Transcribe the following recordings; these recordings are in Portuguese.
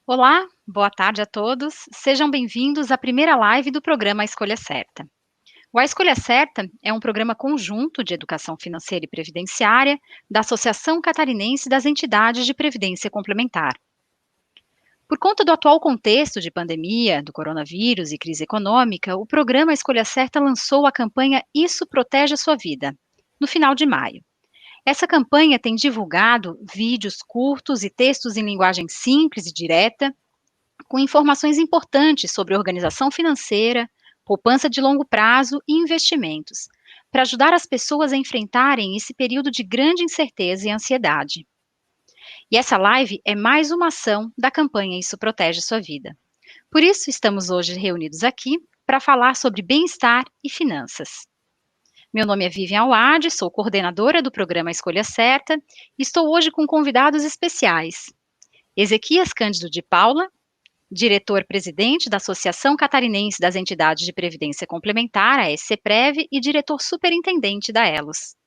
Olá, boa tarde a todos. Sejam bem-vindos à primeira live do programa A Escolha Certa. O A Escolha Certa é um programa conjunto de educação financeira e previdenciária da Associação Catarinense das Entidades de Previdência Complementar. Por conta do atual contexto de pandemia, do coronavírus e crise econômica, o programa A Escolha Certa lançou a campanha Isso Protege a Sua Vida, no final de maio. Essa campanha tem divulgado vídeos curtos e textos em linguagem simples e direta, com informações importantes sobre organização financeira, poupança de longo prazo e investimentos, para ajudar as pessoas a enfrentarem esse período de grande incerteza e ansiedade. E essa live é mais uma ação da campanha Isso Protege Sua Vida. Por isso, estamos hoje reunidos aqui para falar sobre bem-estar e finanças. Meu nome é Vivian Awad, sou coordenadora do programa Escolha Certa e estou hoje com convidados especiais. Ezequias Cândido de Paula, diretor-presidente da Associação Catarinense das Entidades de Previdência Complementar, a SCPREV, e diretor superintendente da Elos.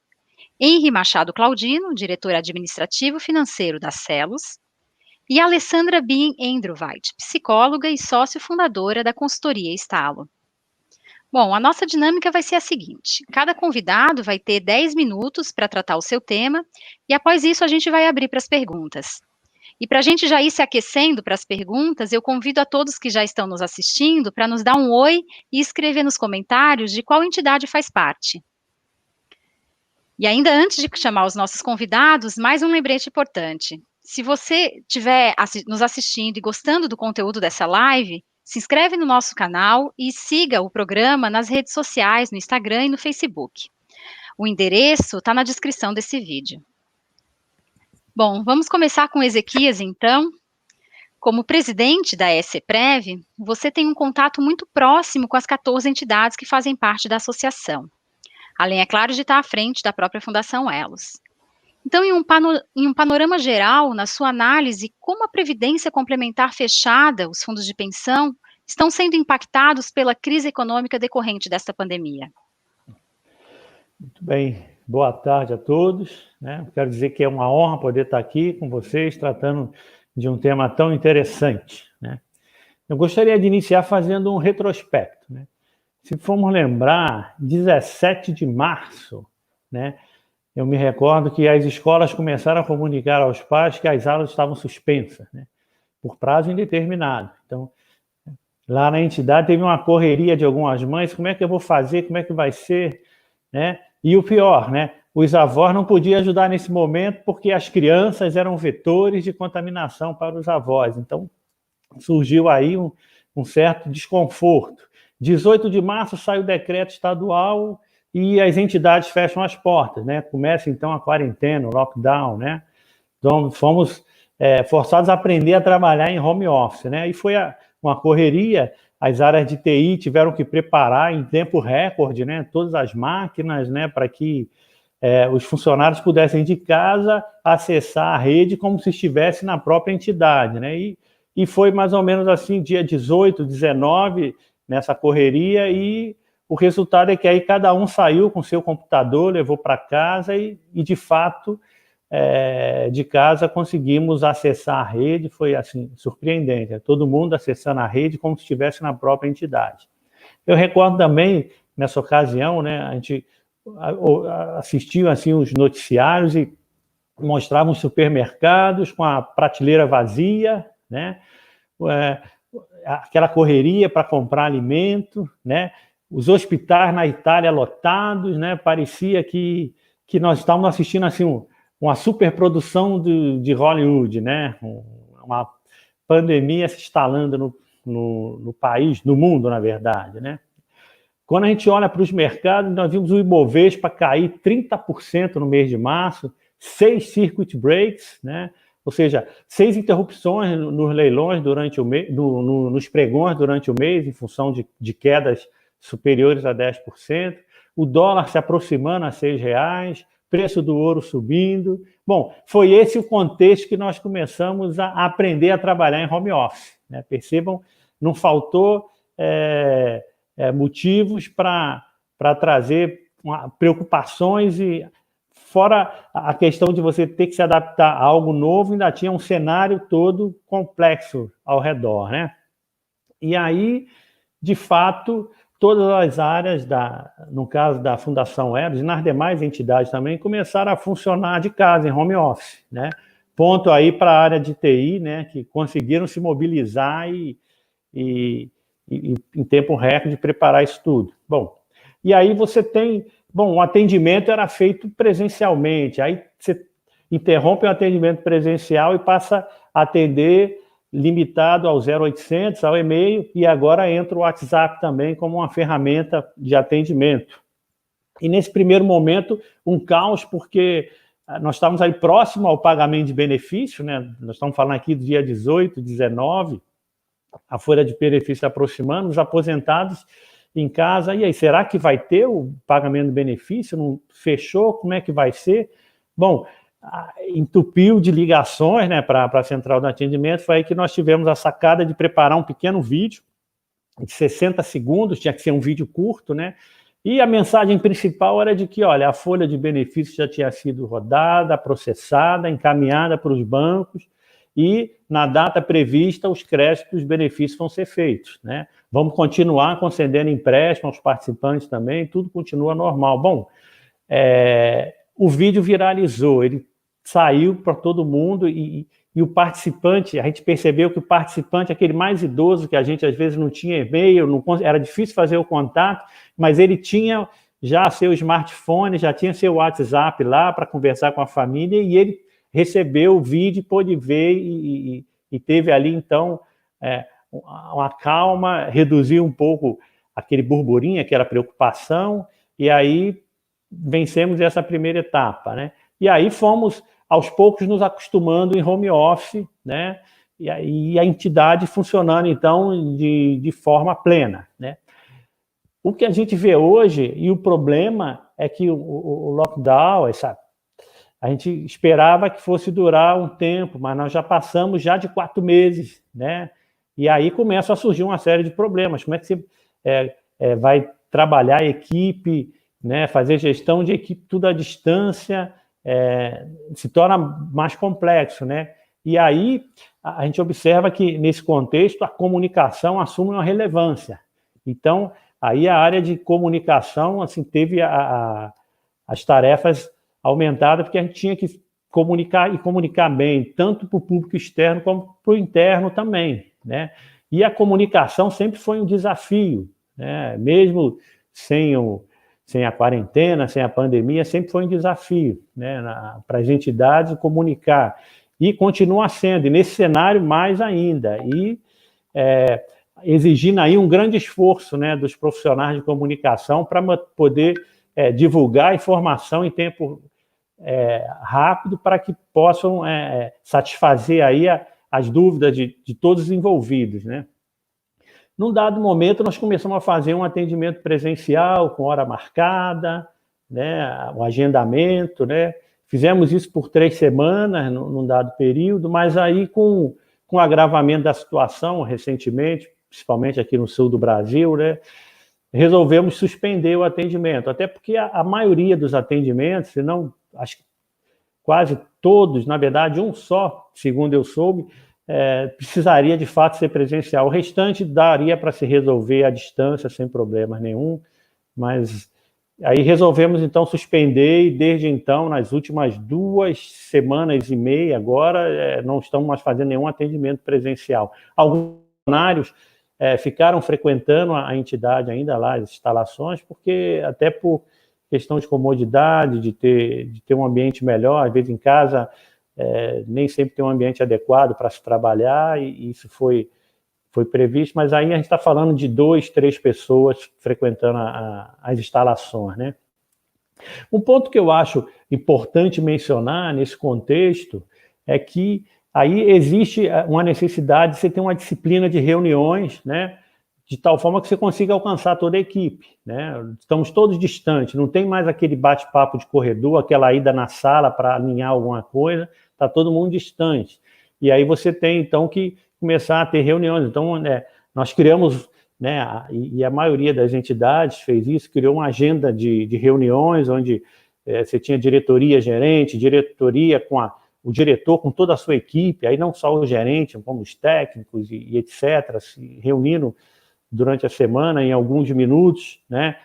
Henri Machado Claudino, diretor administrativo financeiro da Celos. E Alessandra Bien Endroweit, psicóloga e sócio fundadora da consultoria Estalo. Bom, a nossa dinâmica vai ser a seguinte: cada convidado vai ter 10 minutos para tratar o seu tema, e após isso a gente vai abrir para as perguntas. E para a gente já ir se aquecendo para as perguntas, eu convido a todos que já estão nos assistindo para nos dar um oi e escrever nos comentários de qual entidade faz parte. E ainda antes de chamar os nossos convidados, mais um lembrete importante. Se você estiver nos assistindo e gostando do conteúdo dessa live, se inscreve no nosso canal e siga o programa nas redes sociais, no Instagram e no Facebook. O endereço está na descrição desse vídeo. Bom, vamos começar com Ezequias, então. Como presidente da SCPREV, você tem um contato muito próximo com as 14 entidades que fazem parte da associação. Além, é claro, de estar à frente da própria Fundação Elos. Então, em um panorama geral, na sua análise, como a previdência complementar fechada, os fundos de pensão, estão sendo impactados pela crise econômica decorrente desta pandemia? Muito bem, boa tarde a todos. Quero dizer que é uma honra poder estar aqui com vocês, tratando de um tema tão interessante. Eu gostaria de iniciar fazendo um retrospecto. Se formos lembrar, 17 de março, eu me recordo que as escolas começaram a comunicar aos pais que as aulas estavam suspensas, por prazo indeterminado. Então, lá na entidade teve uma correria de algumas mães: como é que eu vou fazer, como é que vai ser, E o pior, os avós não podiam ajudar nesse momento porque as crianças eram vetores de contaminação para os avós. Então, surgiu aí um certo desconforto. 18 de março sai o decreto estadual e as entidades fecham as portas, Começa, então, a quarentena, o lockdown, Então, fomos forçados a aprender a trabalhar em home office, E foi uma correria. As áreas de TI tiveram que preparar em tempo recorde, todas as máquinas, para que os funcionários pudessem de casa acessar a rede como se estivesse na própria entidade, E foi mais ou menos assim, dia 18, 19, nessa correria, e o resultado é que aí cada um saiu com seu computador, levou para casa e de fato, de casa conseguimos acessar a rede. Foi assim, surpreendente, todo mundo acessando a rede como se estivesse na própria entidade. Eu recordo também, nessa ocasião, a gente assistiu assim, os noticiários e mostravam os supermercados com a prateleira vazia, aquela correria para comprar alimento, os hospitais na Itália lotados, parecia que nós estávamos assistindo assim, uma superprodução de Hollywood, uma pandemia se instalando no país, no mundo, na verdade, Quando a gente olha para os mercados, nós vimos o Ibovespa cair 30% no mês de março, 6 circuit breaks, Ou seja, 6 interrupções nos leilões durante o mês, nos pregões durante o mês, em função de quedas superiores a 10%, o dólar se aproximando a R$6, preço do ouro subindo. Bom, foi esse o contexto que nós começamos a aprender a trabalhar em home office. Percebam, não faltou motivos para trazer preocupações e fora a questão de você ter que se adaptar a algo novo, ainda tinha um cenário todo complexo ao redor, né? E aí, de fato, todas as áreas, no caso da Fundação Eros, e nas demais entidades também, começaram a funcionar de casa, em home office, né? Ponto aí para a área de TI, né, que conseguiram se mobilizar e em tempo recorde preparar isso tudo. Bom, e aí você tem... Bom, o atendimento era feito presencialmente, aí você interrompe o atendimento presencial e passa a atender limitado ao 0800, ao e-mail, e agora entra o WhatsApp também como uma ferramenta de atendimento. E nesse primeiro momento, um caos, porque nós estávamos aí próximo ao pagamento de benefício, né? Nós estamos falando aqui do dia 18, 19, a folha de benefício aproximando, os aposentados em casa, e aí, será que vai ter o pagamento de benefício? Não fechou? Como é que vai ser? Bom, entupiu de ligações, né, para a central de atendimento. Foi aí que nós tivemos a sacada de preparar um pequeno vídeo de 60 segundos, tinha que ser um vídeo curto, né? E a mensagem principal era de que, olha, a folha de benefícios já tinha sido rodada, processada, encaminhada para os bancos, e na data prevista os créditos dos benefícios vão ser feitos, né? Vamos continuar concedendo empréstimo aos participantes também, tudo continua normal. Bom, o vídeo viralizou, ele saiu para todo mundo e o participante, a gente percebeu que o participante, aquele mais idoso, que a gente às vezes não tinha e-mail, era difícil fazer o contato, mas ele tinha já seu smartphone, já tinha seu WhatsApp lá para conversar com a família, e ele recebeu o vídeo, pôde ver e teve ali, então, uma calma, reduziu um pouco aquele burburinho, aquela preocupação, e aí vencemos essa primeira etapa, né? E aí fomos, aos poucos, nos acostumando em home office, né? E aí a entidade funcionando, então, de forma plena, né? O que a gente vê hoje, e o problema é que o lockdown, a gente esperava que fosse durar um tempo, mas nós já passamos já de 4 meses, né? E aí começa a surgir uma série de problemas. Como é que você vai trabalhar a equipe, né? Fazer gestão de equipe tudo à distância, se torna mais complexo, né? E aí a gente observa que, nesse contexto, a comunicação assume uma relevância. Então, aí a área de comunicação, assim, teve as tarefas aumentadas, porque a gente tinha que comunicar e comunicar bem, tanto para o público externo como para o interno também, né? E a comunicação sempre foi um desafio, né? Mesmo sem a quarentena, sem a pandemia, sempre foi um desafio, né, para as entidades comunicar. E continua sendo, e nesse cenário mais ainda. E exigindo aí um grande esforço, né, dos profissionais de comunicação para poder divulgar informação em tempo rápido, para que possam satisfazer aí as dúvidas de todos os envolvidos, né? Num dado momento, nós começamos a fazer um atendimento presencial, com hora marcada, né, o agendamento, né? Fizemos isso por 3 semanas, num dado período, mas aí com o agravamento da situação recentemente, principalmente aqui no sul do Brasil, né, resolvemos suspender o atendimento, até porque a maioria dos atendimentos, se não, acho que quase todos, na verdade, um só, segundo eu soube, precisaria de fato ser presencial. O restante daria para se resolver à distância, sem problema nenhum, mas aí resolvemos então suspender, e desde então, nas últimas 2 semanas e meia, agora, não estamos mais fazendo nenhum atendimento presencial. Alguns funcionários ficaram frequentando a entidade ainda lá, as instalações, porque até por questão de comodidade, de ter um ambiente melhor, às vezes em casa nem sempre tem um ambiente adequado para se trabalhar, e isso foi previsto, mas aí a gente está falando de 2, 3 pessoas frequentando as instalações, né? Um ponto que eu acho importante mencionar nesse contexto é que aí existe uma necessidade de você ter uma disciplina de reuniões, né, de tal forma que você consiga alcançar toda a equipe, né? Estamos todos distantes, não tem mais aquele bate-papo de corredor, aquela ida na sala para alinhar alguma coisa, está todo mundo distante. E aí você tem, então, que começar a ter reuniões. Então, nós criamos, né, e a maioria das entidades fez isso, criou uma agenda de reuniões, onde você tinha diretoria, gerente, diretoria com o diretor, com toda a sua equipe, aí não só o gerente, como os técnicos e etc., se reunindo durante a semana em alguns minutos, né?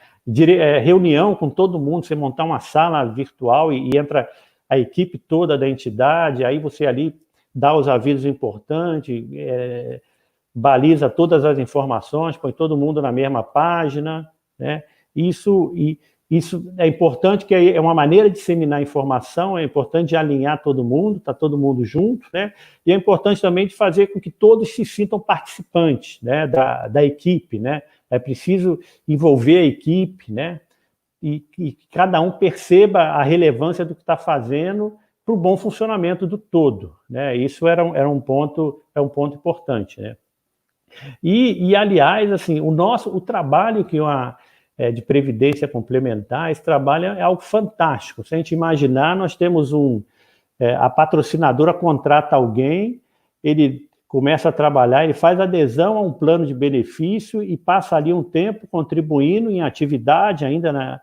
Reunião com todo mundo, você montar uma sala virtual e entra a equipe toda da entidade, aí você ali dá os avisos importantes, baliza todas as informações, põe todo mundo na mesma página, né? Isso é importante, que é uma maneira de disseminar informação, é importante de alinhar todo mundo, está todo mundo junto, né? E é importante também de fazer com que todos se sintam participantes, né, da equipe, né? É preciso envolver a equipe, né? E que cada um perceba a relevância do que está fazendo para o bom funcionamento do todo, né? Isso era um ponto importante, né? Aliás, assim, o trabalho de previdência complementar, esse trabalho é algo fantástico. Se a gente imaginar, nós temos a patrocinadora contrata alguém, ele começa a trabalhar, ele faz adesão a um plano de benefício e passa ali um tempo contribuindo em atividade ainda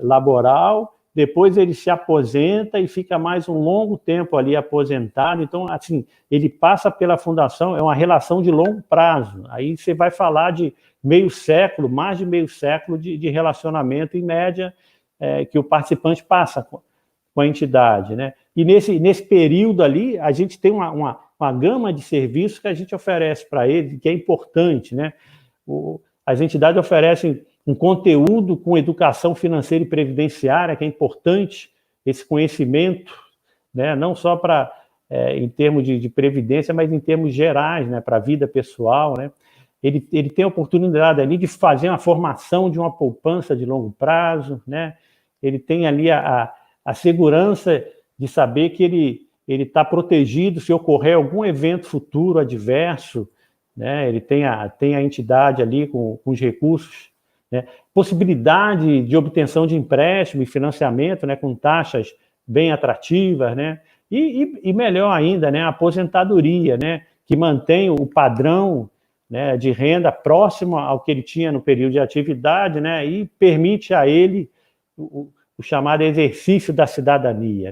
laboral, depois ele se aposenta e fica mais um longo tempo ali aposentado. Então, assim, ele passa pela fundação, é uma relação de longo prazo. Aí você vai falar de meio século, mais de meio século de relacionamento, em média, que o participante passa com a entidade, né? E nesse período ali, a gente tem uma gama de serviços que a gente oferece para ele, que é importante, né? As entidades oferecem um conteúdo com educação financeira e previdenciária, que é importante, esse conhecimento, né? Não só em termos de previdência, mas em termos gerais, né? Para a vida pessoal, né? Ele tem a oportunidade ali de fazer uma formação de uma poupança de longo prazo, né? Ele tem ali a segurança de saber que ele está protegido se ocorrer algum evento futuro adverso, né? Ele tem a entidade ali com os recursos, né? Possibilidade de obtenção de empréstimo e financiamento, né? Com taxas bem atrativas, né? E melhor ainda, né? A aposentadoria, né? Que mantém o padrão, né, de renda próximo ao que ele tinha no período de atividade, né? E permite a ele o chamado exercício da cidadania,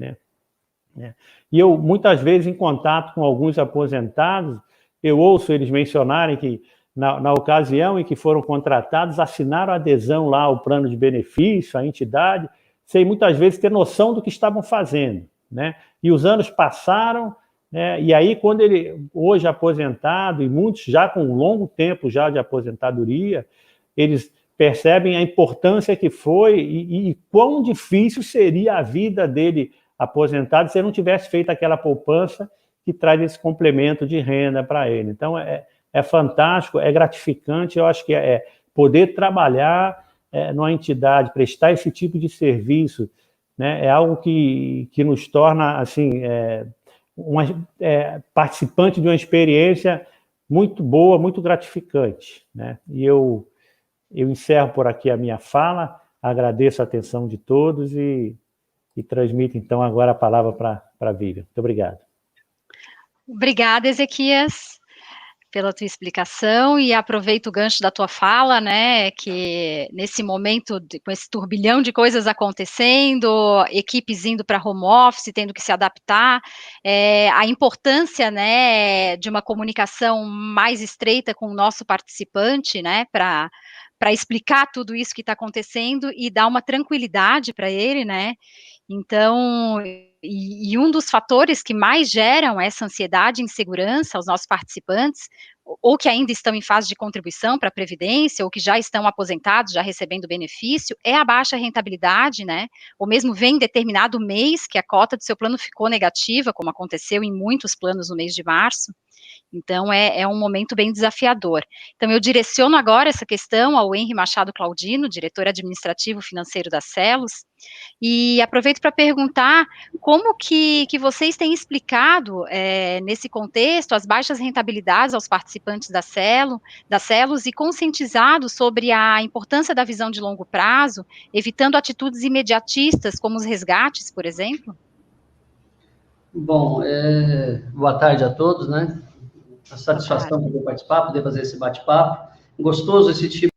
né? E eu, muitas vezes, em contato com alguns aposentados, eu ouço eles mencionarem que, na ocasião em que foram contratados, assinaram adesão lá ao plano de benefício, à entidade, sem muitas vezes ter noção do que estavam fazendo, né? E os anos passaram, né? E aí, quando ele, hoje aposentado, e muitos já com um longo tempo já de aposentadoria, eles percebem a importância que foi e quão difícil seria a vida dele aposentado se ele não tivesse feito aquela poupança que traz esse complemento de renda para ele. Então, é fantástico, é gratificante, eu acho que poder trabalhar numa entidade, prestar esse tipo de serviço, né, é algo que nos torna, assim, participante de uma experiência muito boa, muito gratificante, né? E eu encerro por aqui a minha fala, agradeço a atenção de todos e transmito, então, agora a palavra para a Vivian. Muito obrigado. Obrigada, Ezequias, pela tua explicação, e aproveito o gancho da tua fala, né, que nesse momento, com esse turbilhão de coisas acontecendo, equipes indo para home office, tendo que se adaptar, a importância, né, de uma comunicação mais estreita com o nosso participante, né, para explicar tudo isso que está acontecendo e dar uma tranquilidade para ele, né. Então, um dos fatores que mais geram essa ansiedade e insegurança aos nossos participantes, ou que ainda estão em fase de contribuição para a Previdência, ou que já estão aposentados, já recebendo benefício, é a baixa rentabilidade, né? Ou mesmo vem em determinado mês que a cota do seu plano ficou negativa, como aconteceu em muitos planos no mês de março. Então, é um momento bem desafiador. Então, eu direciono agora essa questão ao Henri Machado Claudino, diretor administrativo financeiro da Celos, e aproveito para perguntar como que vocês têm explicado, nesse contexto, as baixas rentabilidades aos participantes da Celos e conscientizado sobre a importância da visão de longo prazo, evitando atitudes imediatistas, como os resgates, por exemplo? Bom, boa tarde a todos, né? A satisfação de poder participar, poder fazer esse bate-papo. Gostoso esse tipo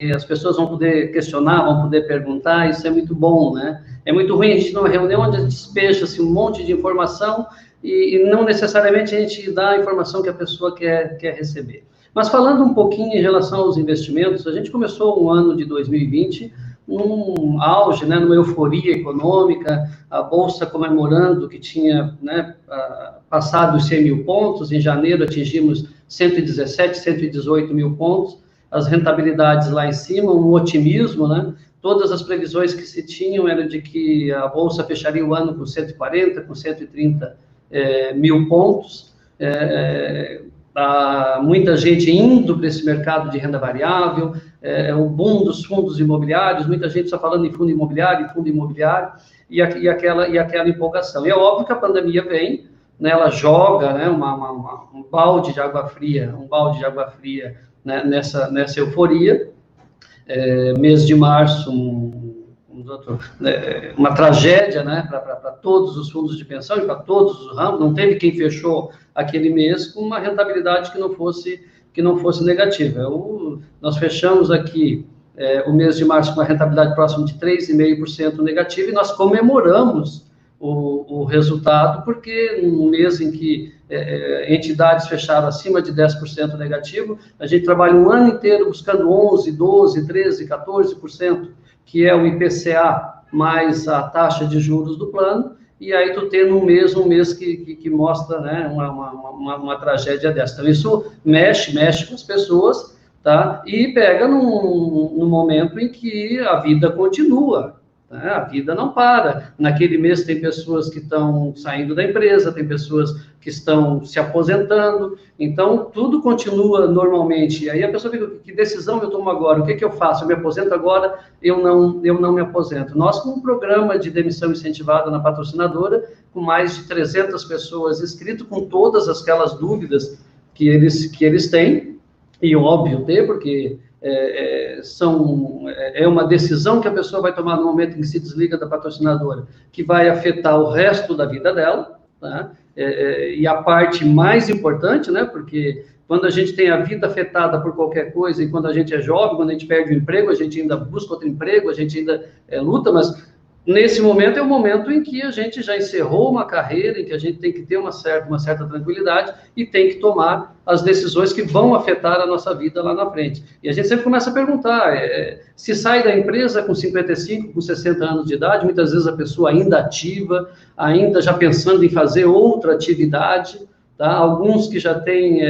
as pessoas vão poder questionar, vão poder perguntar, isso é muito bom, né? É muito ruim a gente numa reunião onde a gente despeja-se um monte de informação e não necessariamente a gente dá a informação que a pessoa quer receber. Mas falando um pouquinho em relação aos investimentos, a gente começou o ano de 2020 num auge, né, numa euforia econômica, a Bolsa comemorando que tinha, né, passado os 100 mil pontos, em janeiro atingimos 117, 118 mil pontos, as rentabilidades lá em cima, um otimismo, né, todas as previsões que se tinham eram de que a Bolsa fecharia o ano com 140, com 130 mil pontos, muita gente indo para esse mercado de renda variável, o boom dos fundos imobiliários, muita gente só falando em fundo imobiliário, e aquela empolgação. E é óbvio que a pandemia vem, né, ela joga, né, um balde de água fria, né, nessa euforia. Mês de março, uma tragédia, né, para todos os fundos de pensão e para todos os ramos, não teve quem fechou aquele mês com uma rentabilidade que não fosse negativa. Nós fechamos aqui o mês de março com uma rentabilidade próxima de 3,5% negativa e nós comemoramos o resultado, porque num mês em que entidades fecharam acima de 10% negativo, a gente trabalha um ano inteiro buscando 11%, 12%, 13%, 14%, que é o IPCA mais a taxa de juros do plano, e aí tu tem um mês que mostra, né, uma tragédia dessa. Então, isso mexe com as pessoas, tá? E pega num momento em que a vida continua, né? A vida não para. Naquele mês tem pessoas que estão saindo da empresa, tem pessoas que estão se aposentando, então tudo continua normalmente. E aí a pessoa fica, que decisão eu tomo agora? O que eu faço? Eu me aposento agora? Eu não me aposento. Nós, com um programa de demissão incentivada na patrocinadora, com mais de 300 pessoas inscritas, com todas aquelas dúvidas que eles têm, e óbvio ter, porque é uma decisão que a pessoa vai tomar no momento em que se desliga da patrocinadora, que vai afetar o resto da vida dela, tá? E a parte mais importante, né, porque quando a gente tem a vida afetada por qualquer coisa, e quando a gente é jovem, quando a gente perde o emprego, a gente ainda busca outro emprego, a gente ainda luta, mas nesse momento é o momento em que a gente já encerrou uma carreira, em que a gente tem que ter uma certa tranquilidade e tem que tomar as decisões que vão afetar a nossa vida lá na frente. E a gente sempre começa a perguntar, se sai da empresa com 55, com 60 anos de idade, muitas vezes a pessoa ainda ativa, ainda já pensando em fazer outra atividade, tá? Alguns que já têm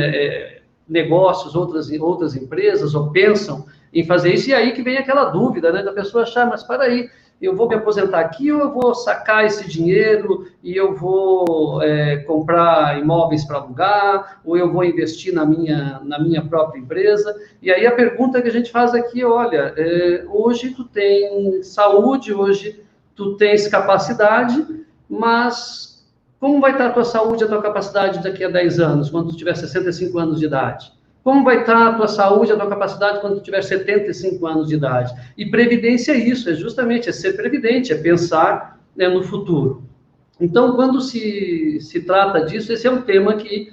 negócios, outras empresas, ou pensam em fazer isso, e aí que vem aquela dúvida, né, da pessoa achar, mas para aí, eu vou me aposentar aqui ou eu vou sacar esse dinheiro e eu vou comprar imóveis para alugar, ou eu vou investir na minha própria empresa? E aí a pergunta que a gente faz aqui, olha, hoje tu tem saúde, hoje tu tens capacidade, mas como vai estar a tua saúde, a tua capacidade daqui a 10 anos, quando tu tiver 65 anos de idade? Como vai estar a tua saúde, a tua capacidade quando tu tiver 75 anos de idade? E previdência é isso, justamente ser previdente, é pensar, né, no futuro. Então, quando se trata disso, esse é um tema que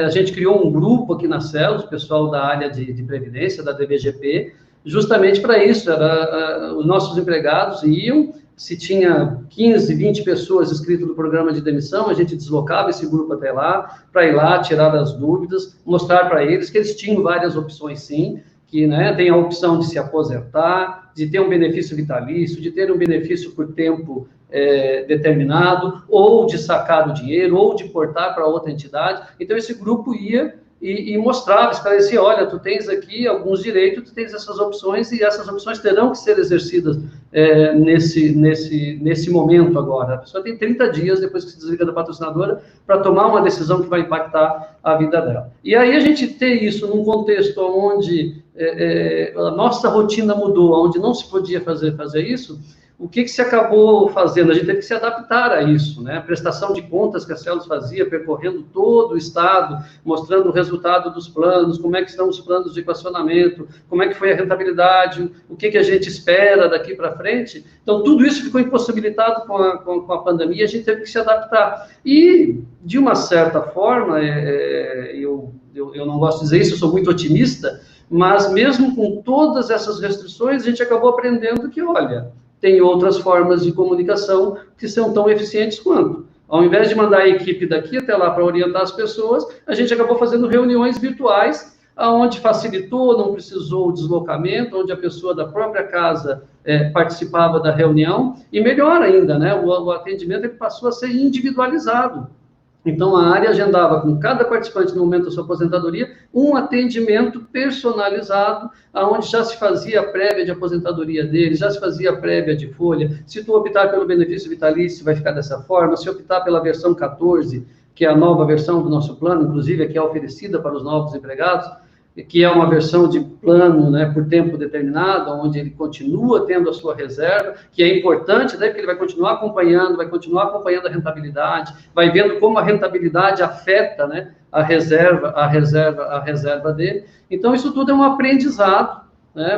a gente criou um grupo aqui na Celos, o pessoal da área de previdência, da DVGP, justamente para isso. Os nossos empregados iam, se tinha 15, 20 pessoas inscritas no programa de demissão, a gente deslocava esse grupo até lá, para ir lá, tirar as dúvidas, mostrar para eles que eles tinham várias opções, sim, que, né, tem a opção de se aposentar, de ter um benefício vitalício, de ter um benefício por tempo determinado, ou de sacar o dinheiro, ou de portar para outra entidade. Então, esse grupo ia e mostrava, esclarecia, olha, tu tens aqui alguns direitos, tu tens essas opções, e essas opções terão que ser exercidas nesse momento agora. A pessoa tem 30 dias, depois que se desliga da patrocinadora, para tomar uma decisão que vai impactar a vida dela. E aí a gente ter isso num contexto onde a nossa rotina mudou, onde não se podia fazer isso, o que se acabou fazendo? A gente teve que se adaptar a isso, né? A prestação de contas que a Celos fazia, percorrendo todo o estado, mostrando o resultado dos planos, como é que estão os planos de equacionamento, como é que foi a rentabilidade, o que a gente espera daqui para frente. Então, tudo isso ficou impossibilitado com a pandemia, a gente teve que se adaptar. E, de uma certa forma, eu não gosto de dizer isso, eu sou muito otimista, Mas mesmo com todas essas restrições, a gente acabou aprendendo que, olha, tem outras formas de comunicação que são tão eficientes quanto. Ao invés de mandar a equipe daqui até lá para orientar as pessoas, a gente acabou fazendo reuniões virtuais, onde facilitou, não precisou o deslocamento, onde a pessoa da própria casa participava da reunião, e melhor ainda, né, o atendimento ele passou a ser individualizado. Então, a área agendava com cada participante no momento da sua aposentadoria um atendimento personalizado, onde já se fazia a prévia de aposentadoria dele, já se fazia a prévia de folha. Se tu optar pelo benefício vitalício, vai ficar dessa forma. Se optar pela versão 14, que é a nova versão do nosso plano, inclusive, que é oferecida para os novos empregados, que é uma versão de plano, né, por tempo determinado, onde ele continua tendo a sua reserva, que é importante, né, porque ele vai continuar acompanhando a rentabilidade, vai vendo como a rentabilidade afeta, né, a reserva dele. Então, isso tudo é um aprendizado, né,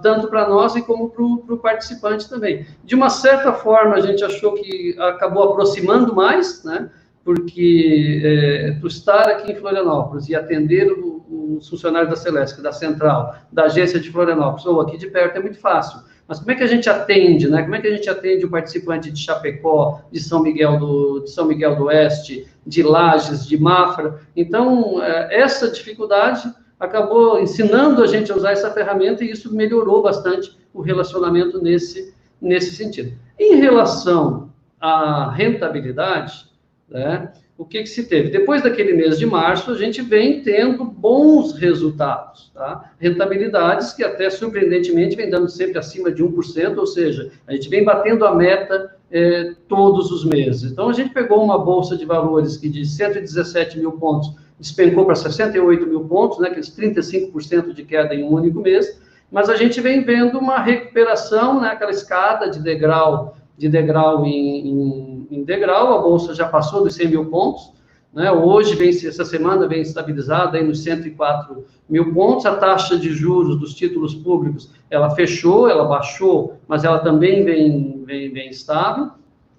tanto para nós e como para o participante também. De uma certa forma, a gente achou que acabou aproximando mais, né, porque tu estar aqui em Florianópolis e atender os funcionários da Celesc, da Central, da agência de Florianópolis, ou aqui de perto, é muito fácil. Mas como é que a gente atende, né? Como é que a gente atende o participante de Chapecó, de São Miguel do Oeste, de Lages, de Mafra? Então, essa dificuldade acabou ensinando a gente a usar essa ferramenta e isso melhorou bastante o relacionamento nesse sentido. Em relação à rentabilidade, né, o que se teve? Depois daquele mês de março, a gente vem tendo bons resultados, tá? Rentabilidades que até surpreendentemente vem dando sempre acima de 1%, ou seja, a gente vem batendo a meta todos os meses. Então, a gente pegou uma bolsa de valores que de 117 mil pontos despencou para 68 mil pontos, né, aqueles 35% de queda em um único mês, mas a gente vem vendo uma recuperação, né, aquela escada de degrau em degrau, a bolsa já passou dos 100 mil pontos, né? Hoje, essa semana, vem estabilizada aí nos 104 mil pontos, a taxa de juros dos títulos públicos, ela fechou, ela baixou, mas ela também vem estável.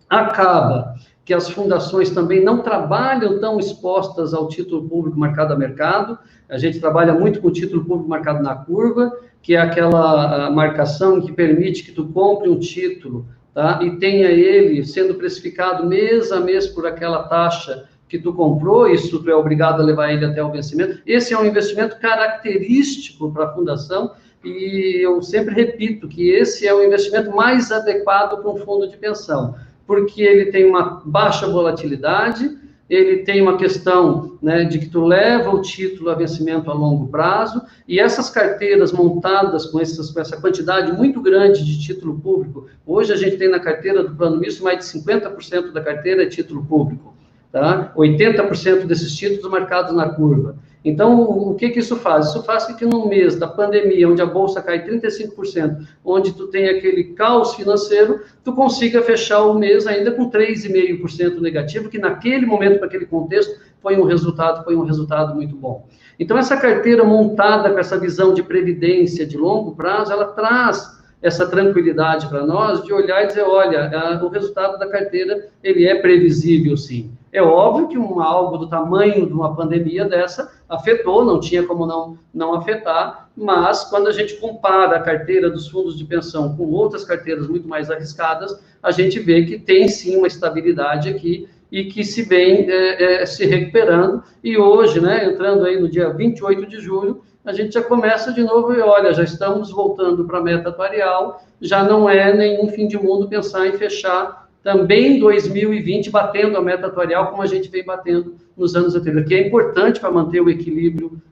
Acaba que as fundações também não trabalham tão expostas ao título público marcado a mercado, a gente trabalha muito com o título público marcado na curva, que é aquela marcação que permite que tu compre um título, tá? E tenha ele sendo precificado mês a mês por aquela taxa que tu comprou, isso tu é obrigado a levar ele até o vencimento. Esse é um investimento característico para a fundação, e eu sempre repito que esse é o investimento mais adequado para um fundo de pensão, porque ele tem uma baixa volatilidade, ele tem uma questão, né, de que tu leva o título a vencimento a longo prazo, e essas carteiras montadas com essa quantidade muito grande de título público, hoje a gente tem na carteira do Plano Misto mais de 50% da carteira é título público, tá? 80% desses títulos marcados na curva. Então, o que isso faz? Isso faz com que no mês da pandemia, onde a bolsa cai 35%, onde tu tem aquele caos financeiro, tu consiga fechar o mês ainda com 3,5% negativo, que naquele momento, para aquele contexto, foi um resultado muito bom. Então, essa carteira montada com essa visão de previdência de longo prazo, ela traz essa tranquilidade para nós de olhar e dizer, olha, o resultado da carteira, ele é previsível, sim. É óbvio que algo do tamanho de uma pandemia dessa afetou, não tinha como não afetar, mas quando a gente compara a carteira dos fundos de pensão com outras carteiras muito mais arriscadas, a gente vê que tem sim uma estabilidade aqui e que se vem se recuperando. E hoje, né, entrando aí no dia 28 de julho, a gente já começa de novo e olha, já estamos voltando para a meta atuarial, já não é nenhum fim de mundo pensar em fechar também 2020 batendo a meta atuarial, como a gente vem batendo nos anos anteriores, que é importante para manter o equilíbrio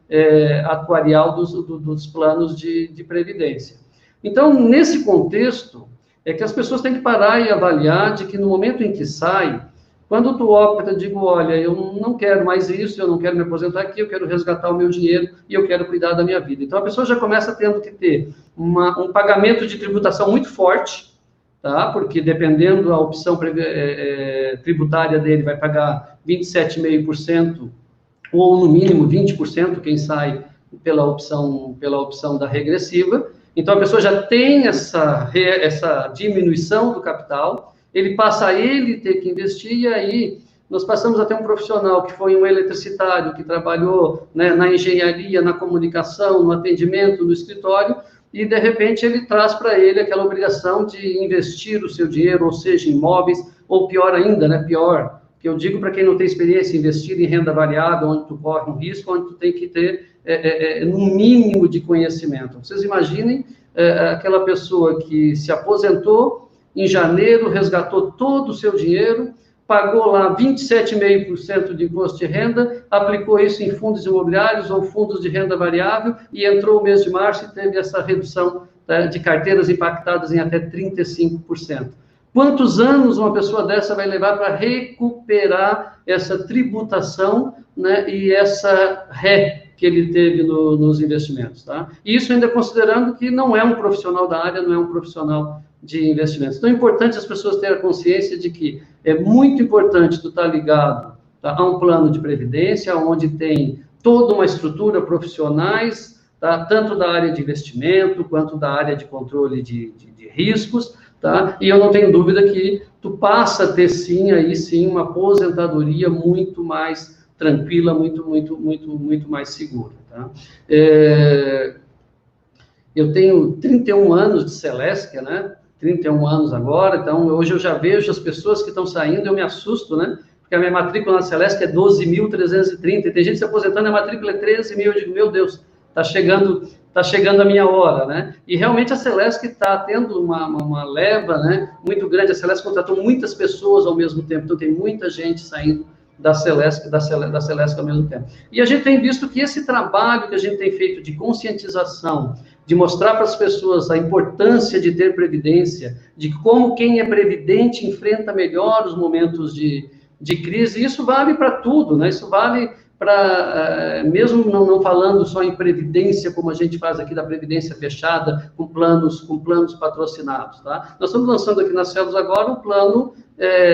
atuarial dos planos de previdência. Então, nesse contexto, é que as pessoas têm que parar e avaliar de que no momento em que sai, quando tu opta, eu digo, olha, eu não quero mais isso, eu não quero me aposentar aqui, eu quero resgatar o meu dinheiro e eu quero cuidar da minha vida. Então, a pessoa já começa tendo que ter um pagamento de tributação muito forte, tá? Porque dependendo da opção tributária dele, vai pagar 27,5% ou, no mínimo, 20%, quem sai pela opção da regressiva. Então, a pessoa já tem essa diminuição do capital, ele passa a ter que investir, e aí nós passamos a ter um profissional que foi um eletricitário, que trabalhou, né, na engenharia, na comunicação, no atendimento, no escritório, e, de repente, ele traz para ele aquela obrigação de investir o seu dinheiro, ou seja, em imóveis, ou pior ainda, né, pior, que eu digo para quem não tem experiência, investir em renda variável, onde tu corre um risco, onde tu tem que ter um mínimo de conhecimento. Vocês imaginem aquela pessoa que se aposentou, em janeiro, resgatou todo o seu dinheiro, pagou lá 27,5% de imposto de renda, aplicou isso em fundos imobiliários ou fundos de renda variável e entrou o mês de março e teve essa redução, tá, de carteiras impactadas em até 35%. Quantos anos uma pessoa dessa vai levar para recuperar essa tributação, né, e essa ré que ele teve nos investimentos, tá? Isso ainda considerando que não é um profissional da área, não é um profissional de investimentos. Então, é importante as pessoas terem a consciência de que é muito importante tu estar ligado, tá, a um plano de previdência, onde tem toda uma estrutura profissionais, tá, tanto da área de investimento, quanto da área de controle de riscos, tá? E eu não tenho dúvida que tu passa a ter, sim, aí sim, uma aposentadoria muito mais tranquila, muito mais segura, tá? Eu tenho 31 anos de Celestia, né? 31 anos agora, então hoje eu já vejo as pessoas que estão saindo, eu me assusto, né? Porque a minha matrícula na Celestia é 12.330, e tem gente se aposentando, a matrícula é 13 mil, eu digo, meu Deus, está chegando a minha hora, né? E realmente a Celesc está tendo uma leva, né, muito grande. A Celesc contratou muitas pessoas ao mesmo tempo, então tem muita gente saindo da Celesc ao mesmo tempo. E a gente tem visto que esse trabalho que a gente tem feito de conscientização, de mostrar para as pessoas a importância de ter previdência, de como quem é previdente enfrenta melhor os momentos de crise, isso vale para tudo, né? Isso vale para, mesmo não falando só em previdência, como a gente faz aqui da previdência fechada, com planos patrocinados, tá? Nós estamos lançando aqui na Celos agora o plano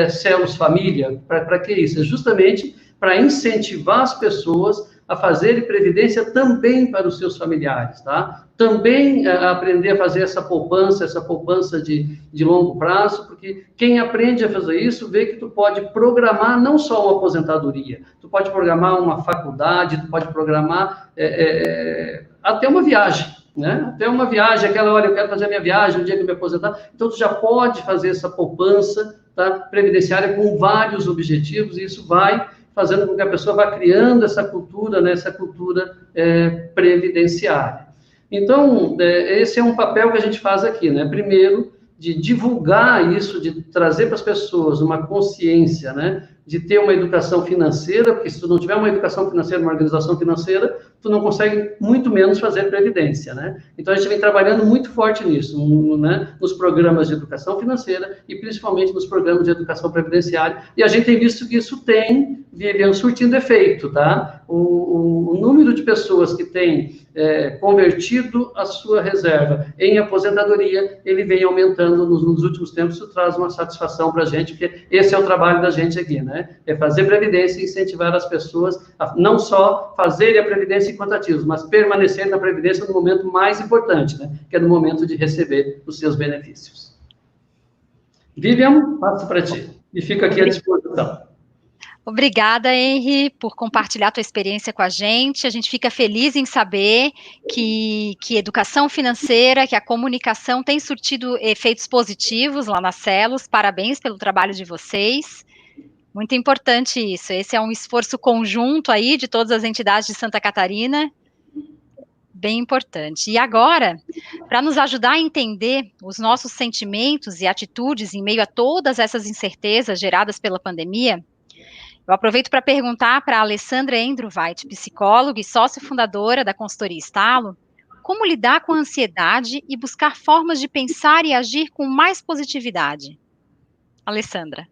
Celos Família. Para que isso? É justamente para incentivar as pessoas a fazerem previdência também para os seus familiares, tá? Também aprender a fazer essa poupança de longo prazo, porque quem aprende a fazer isso vê que tu pode programar não só uma aposentadoria, tu pode programar uma faculdade, tu pode programar até uma viagem, né? Até uma viagem, aquela hora eu quero fazer a minha viagem, o dia que eu me aposentar, então tu já pode fazer essa poupança, tá, previdenciária com vários objetivos, e isso vai fazendo com que a pessoa vá criando essa cultura, né, essa cultura previdenciária. Então, esse é um papel que a gente faz aqui, né? Primeiro, de divulgar isso, de trazer para as pessoas uma consciência, né, de ter uma educação financeira, porque se tu não tiver uma educação financeira, uma organização financeira, tu não consegue muito menos fazer previdência, né? Então, a gente vem trabalhando muito forte nisso, né, nos programas de educação financeira e principalmente nos programas de educação previdenciária, e a gente tem visto que isso vem surtindo efeito, tá? O número de pessoas que tem convertido a sua reserva em aposentadoria, ele vem aumentando nos últimos tempos. Isso traz uma satisfação para a gente, porque esse é o trabalho da gente aqui, né? É fazer previdência e incentivar as pessoas a não só fazerem a previdência enquanto ativos, mas permanecer na previdência no momento mais importante, né? Que é no momento de receber os seus benefícios. Vivian, passo para ti. E fico aqui à disposição. Obrigada, Henry, por compartilhar a tua experiência com a gente. A gente fica feliz em saber que educação financeira, que a comunicação tem surtido efeitos positivos lá na Celos. Parabéns pelo trabalho de vocês. Muito importante isso. Esse é um esforço conjunto aí de todas as entidades de Santa Catarina. Bem importante. E agora, para nos ajudar a entender os nossos sentimentos e atitudes em meio a todas essas incertezas geradas pela pandemia, eu aproveito para perguntar para a Alessandra Endruweit, psicóloga e sócia fundadora da consultoria Estalo, como lidar com a ansiedade e buscar formas de pensar e agir com mais positividade. Alessandra.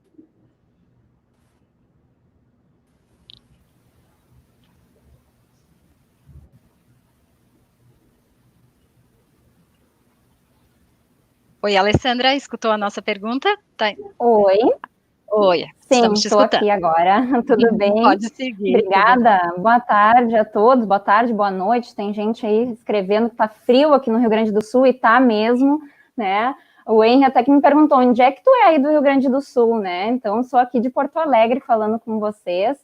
Oi, Alessandra, escutou a nossa pergunta? Tá. Oi. Oi, sim, estou aqui agora, tudo bem? Pode seguir. Obrigada, boa tarde a todos, boa tarde, boa noite, tem gente aí escrevendo que tá frio aqui no Rio Grande do Sul, e tá mesmo, né? O Henry até que me perguntou onde é que tu é aí do Rio Grande do Sul, né? Então, eu sou aqui de Porto Alegre falando com vocês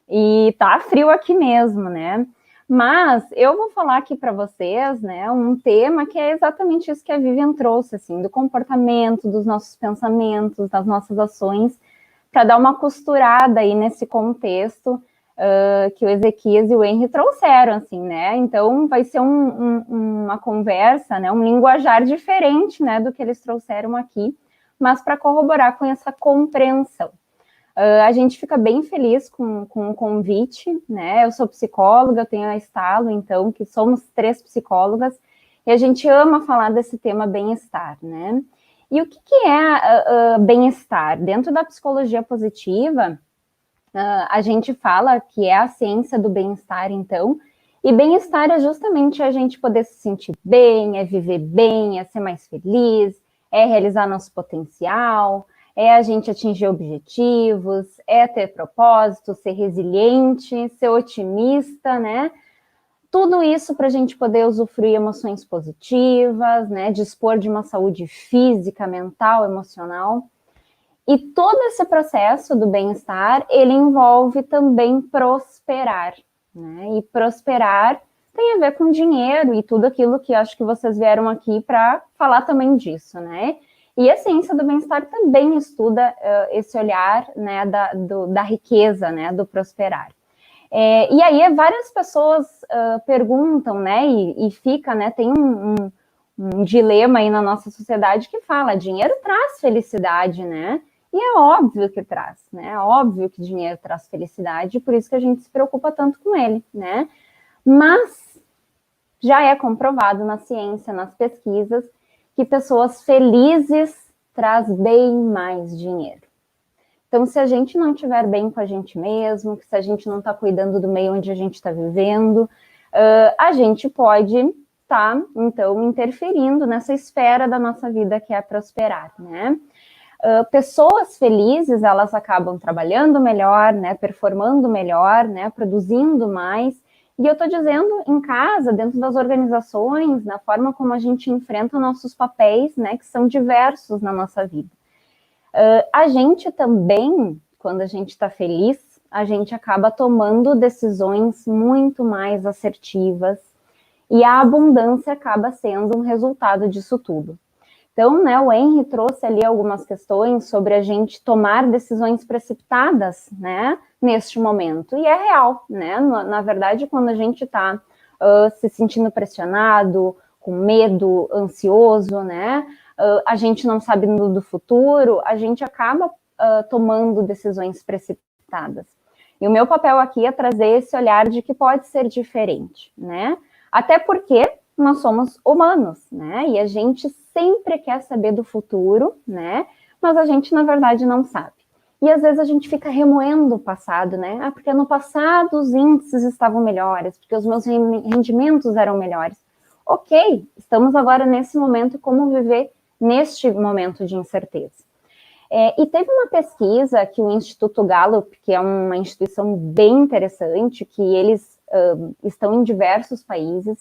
e tá frio aqui mesmo, né? Mas eu vou falar aqui para vocês, né, um tema que é exatamente isso que a Vivian trouxe, assim, do comportamento, dos nossos pensamentos, das nossas ações, para dar uma costurada aí nesse contexto que o Ezequias e o Henry trouxeram, assim, né? Então, vai ser uma conversa, né, um linguajar diferente, né, do que eles trouxeram aqui, mas para corroborar com essa compreensão. A gente fica bem feliz com o convite, né? Eu sou psicóloga, eu tenho a Estalo, então, que somos 3 psicólogas, e a gente ama falar desse tema bem-estar, né? E o que é bem-estar? Dentro da psicologia positiva, a gente fala que é a ciência do bem-estar, então, e bem-estar é justamente a gente poder se sentir bem, é viver bem, é ser mais feliz, é realizar nosso potencial, é a gente atingir objetivos, é ter propósito, ser resiliente, ser otimista, né? Tudo isso para a gente poder usufruir emoções positivas, né? Dispor de uma saúde física, mental, emocional. E todo esse processo do bem-estar, ele envolve também prosperar, né? E prosperar tem a ver com dinheiro e tudo aquilo que acho que vocês vieram aqui para falar também disso, né? E a ciência do bem-estar também estuda esse olhar, né, da riqueza, né, do prosperar. E aí várias pessoas perguntam, né, e fica, né, tem um dilema aí na nossa sociedade que fala, dinheiro traz felicidade, né? E é óbvio que traz, né? É óbvio que dinheiro traz felicidade, por isso que a gente se preocupa tanto com ele, né? Mas já é comprovado na ciência, nas pesquisas, que pessoas felizes traz bem mais dinheiro. Então, se a gente não estiver bem com a gente mesmo, se a gente não está cuidando do meio onde a gente está vivendo, a gente pode estar, então, interferindo nessa esfera da nossa vida que é prosperar, né? Pessoas felizes, elas acabam trabalhando melhor, né, performando melhor, né, produzindo mais. E eu estou dizendo em casa, dentro das organizações, na forma como a gente enfrenta nossos papéis, né, que são diversos na nossa vida. A gente também, quando a gente está feliz, a gente acaba tomando decisões muito mais assertivas e a abundância acaba sendo um resultado disso tudo. Então, né, o Henry trouxe ali algumas questões sobre a gente tomar decisões precipitadas, né, neste momento. E é real, né? Na verdade, quando a gente está se sentindo pressionado, com medo, ansioso, né, a gente não sabe do futuro, a gente acaba tomando decisões precipitadas. E o meu papel aqui é trazer esse olhar de que pode ser diferente, né? Até porque nós somos humanos, né? E a gente sempre quer saber do futuro, né? Mas a gente, na verdade, não sabe. E às vezes a gente fica remoendo o passado, né? Ah, porque no passado os índices estavam melhores, porque os meus rendimentos eram melhores. Ok, estamos agora nesse momento, como viver neste momento de incerteza. E teve uma pesquisa que o Instituto Gallup, que é uma instituição bem interessante, que eles estão em diversos países,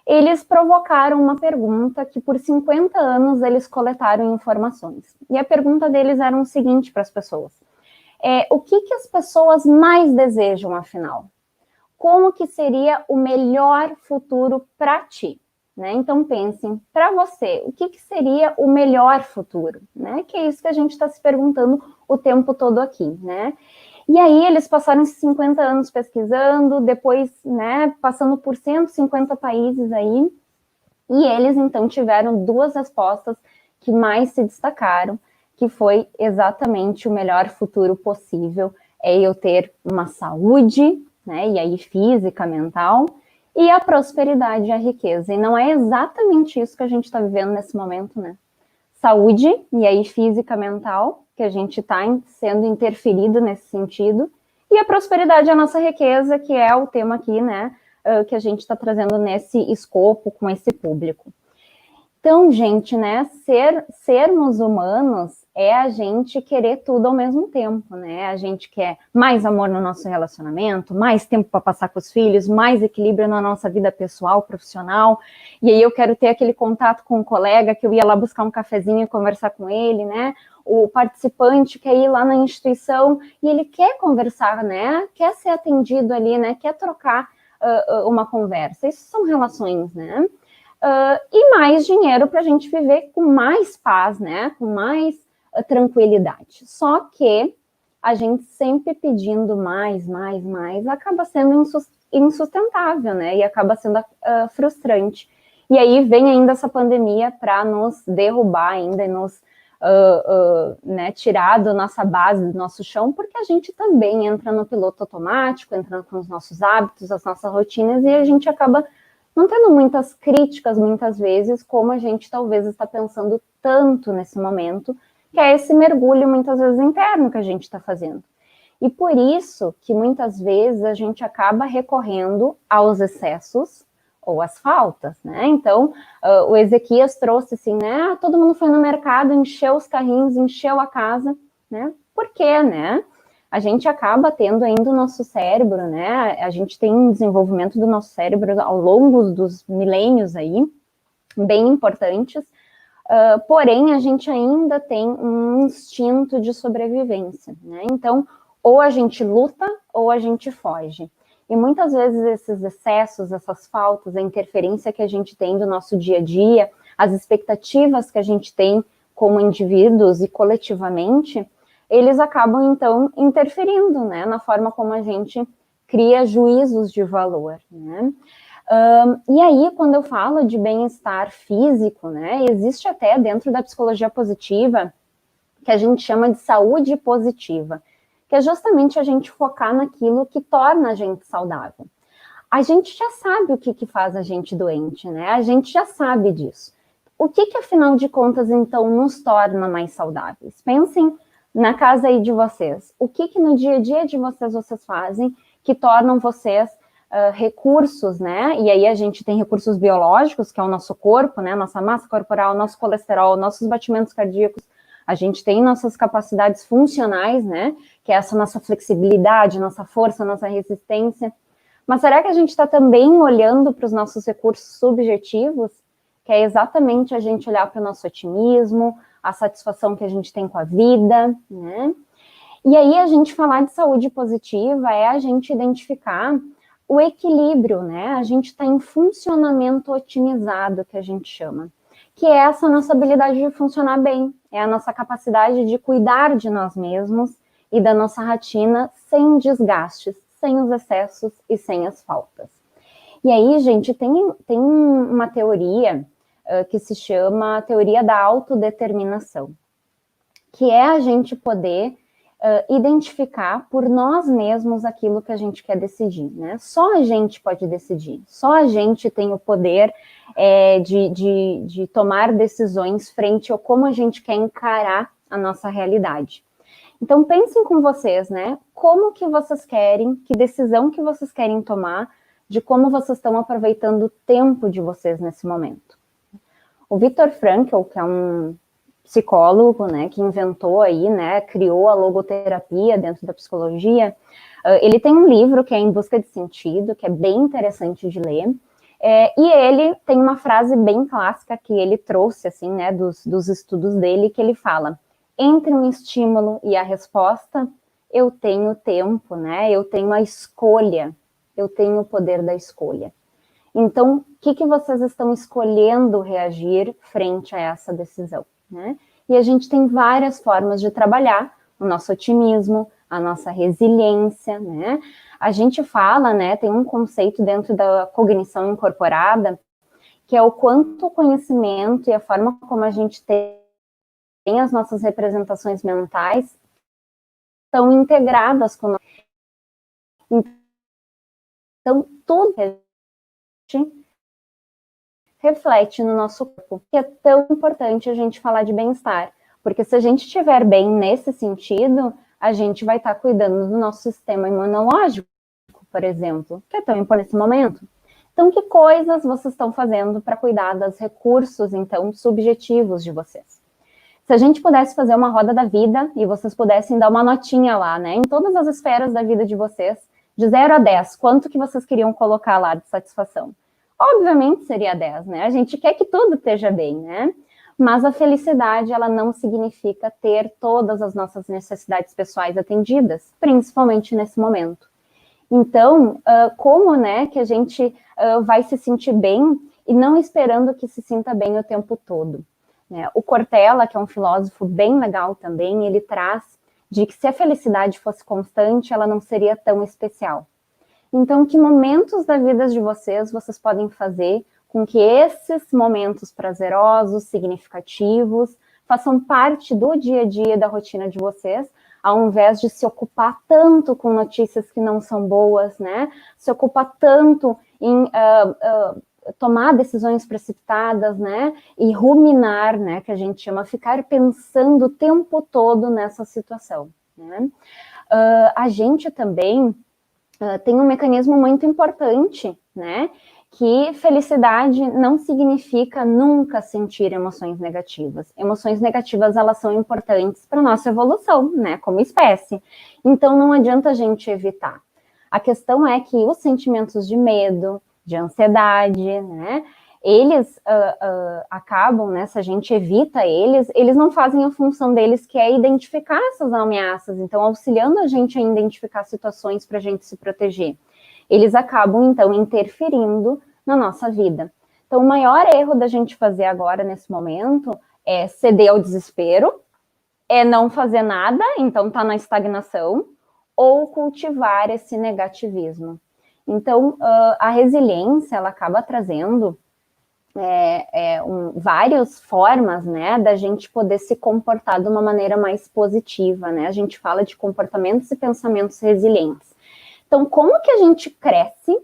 eles provocaram uma pergunta que por 50 anos eles coletaram informações. E a pergunta deles era o seguinte para as pessoas. O que as pessoas mais desejam, afinal? Como que seria o melhor futuro para ti? Né? Então pensem, para você, o que seria o melhor futuro? Né? Que é isso que a gente está se perguntando o tempo todo aqui, né? E aí eles passaram esses 50 anos pesquisando, depois, né, passando por 150 países aí, e eles então tiveram 2 respostas que mais se destacaram, que foi exatamente o melhor futuro possível, é eu ter uma saúde, né, e aí física, mental, e a prosperidade e a riqueza. E não é exatamente isso que a gente está vivendo nesse momento, né? Saúde, e aí física, mental, que a gente está sendo interferido nesse sentido, e a prosperidade é a nossa riqueza, que é o tema aqui, né, que a gente está trazendo nesse escopo com esse público. Então, gente, né, sermos humanos é a gente querer tudo ao mesmo tempo, né? A gente quer mais amor no nosso relacionamento, mais tempo para passar com os filhos, mais equilíbrio na nossa vida pessoal, profissional, e aí eu quero ter aquele contato com um colega que eu ia lá buscar um cafezinho e conversar com ele, né? O participante quer ir lá na instituição e ele quer conversar, né? Quer ser atendido ali, né? Quer trocar uma conversa. Isso são relações, né? E mais dinheiro para a gente viver com mais paz, né? Com mais tranquilidade. Só que a gente sempre pedindo mais, acaba sendo insustentável, né? E acaba sendo frustrante. E aí vem ainda essa pandemia para nos derrubar ainda e nos né, tirar da nossa base, do nosso chão, porque a gente também entra no piloto automático, entra com os nossos hábitos, as nossas rotinas, e a gente acaba não tendo muitas críticas, muitas vezes, como a gente talvez está pensando tanto nesse momento, que é esse mergulho, muitas vezes, interno que a gente está fazendo. E por isso que, muitas vezes, a gente acaba recorrendo aos excessos ou às faltas, né? Então, o Ezequias trouxe assim, né? Todo mundo foi no mercado, encheu os carrinhos, encheu a casa, né? Por quê, né? A gente acaba tendo ainda o nosso cérebro, né? A gente tem um desenvolvimento do nosso cérebro ao longo dos milênios aí, bem importantes, porém a gente ainda tem um instinto de sobrevivência, né? Então, ou a gente luta ou a gente foge. E muitas vezes esses excessos, essas faltas, a interferência que a gente tem do nosso dia a dia, as expectativas que a gente tem como indivíduos e coletivamente, eles acabam, então, interferindo, né, na forma como a gente cria juízos de valor, né? E aí, quando eu falo de bem-estar físico, né, existe até dentro da psicologia positiva, que a gente chama de saúde positiva, que é justamente a gente focar naquilo que torna a gente saudável. A gente já sabe o que faz a gente doente, né? A gente já sabe disso. O que afinal de contas, então, nos torna mais saudáveis? Pensem na casa aí de vocês. O que no dia a dia de vocês fazem que tornam vocês recursos, né? E aí a gente tem recursos biológicos, que é o nosso corpo, né? Nossa massa corporal, nosso colesterol, nossos batimentos cardíacos. A gente tem nossas capacidades funcionais, né? Que é essa nossa flexibilidade, nossa força, nossa resistência. Mas será que a gente está também olhando para os nossos recursos subjetivos? Que é exatamente a gente olhar para o nosso otimismo, a satisfação que a gente tem com a vida, né? E aí a gente falar de saúde positiva é a gente identificar o equilíbrio, né? A gente está em funcionamento otimizado, que a gente chama, que é essa nossa habilidade de funcionar bem, é a nossa capacidade de cuidar de nós mesmos e da nossa rotina sem desgastes, sem os excessos e sem as faltas. E aí, gente, tem uma teoria que se chama a teoria da autodeterminação, que é a gente poder identificar por nós mesmos aquilo que a gente quer decidir, né? Só a gente pode decidir, só a gente tem o poder de tomar decisões frente a como a gente quer encarar a nossa realidade. Então, pensem com vocês, né? Como que vocês querem, que decisão que vocês querem tomar, de como vocês estão aproveitando o tempo de vocês nesse momento. O Viktor Frankl, que é um psicólogo, né, que inventou aí, né, criou a logoterapia dentro da psicologia, ele tem um livro que é Em Busca de Sentido, que é bem interessante de ler, e ele tem uma frase bem clássica que ele trouxe, assim, né, dos estudos dele, que ele fala: entre um estímulo e a resposta, eu tenho tempo, né, eu tenho a escolha, eu tenho o poder da escolha. Então, o que vocês estão escolhendo reagir frente a essa decisão? Né? E a gente tem várias formas de trabalhar o nosso otimismo, a nossa resiliência, né? A gente fala, né, tem um conceito dentro da cognição incorporada, que é o quanto o conhecimento e a forma como a gente tem as nossas representações mentais estão integradas com nós. Então, tudo que a gente reflete no nosso corpo, que é tão importante a gente falar de bem-estar, porque se a gente estiver bem nesse sentido, a gente vai estar cuidando do nosso sistema imunológico, por exemplo, que é tão importante nesse momento. Então, que coisas vocês estão fazendo para cuidar dos recursos, então, subjetivos de vocês? Se a gente pudesse fazer uma roda da vida e vocês pudessem dar uma notinha lá, né, em todas as esferas da vida de vocês, de 0 a 10, quanto que vocês queriam colocar lá de satisfação? Obviamente seria 10, né? A gente quer que tudo esteja bem, né? Mas a felicidade, ela não significa ter todas as nossas necessidades pessoais atendidas, principalmente nesse momento. Então, como, né, que a gente vai se sentir bem e não esperando que se sinta bem o tempo todo, né? O Cortella, que é um filósofo bem legal também, ele traz de que se a felicidade fosse constante, ela não seria tão especial. Então, que momentos da vida de vocês podem fazer com que esses momentos prazerosos, significativos, façam parte do dia a dia, da rotina de vocês, ao invés de se ocupar tanto com notícias que não são boas, né? Se ocupar tanto em tomar decisões precipitadas, né? E ruminar, né? Que a gente chama, ficar pensando o tempo todo nessa situação, né? A gente também tem um mecanismo muito importante, né? Que felicidade não significa nunca sentir emoções negativas. Emoções negativas, elas são importantes para a nossa evolução, né? Como espécie. Então, não adianta a gente evitar. A questão é que os sentimentos de medo, de ansiedade, né? Eles acabam, né? Se a gente evita eles não fazem a função deles, que é identificar essas ameaças. Então, auxiliando a gente a identificar situações para a gente se proteger. Eles acabam, então, interferindo na nossa vida. Então, o maior erro da gente fazer agora, nesse momento, é ceder ao desespero, é não fazer nada, então tá na estagnação, ou cultivar esse negativismo. Então, a resiliência, ela acaba trazendo várias formas, né, da gente poder se comportar de uma maneira mais positiva, né? A gente fala de comportamentos e pensamentos resilientes. Então, como que a gente cresce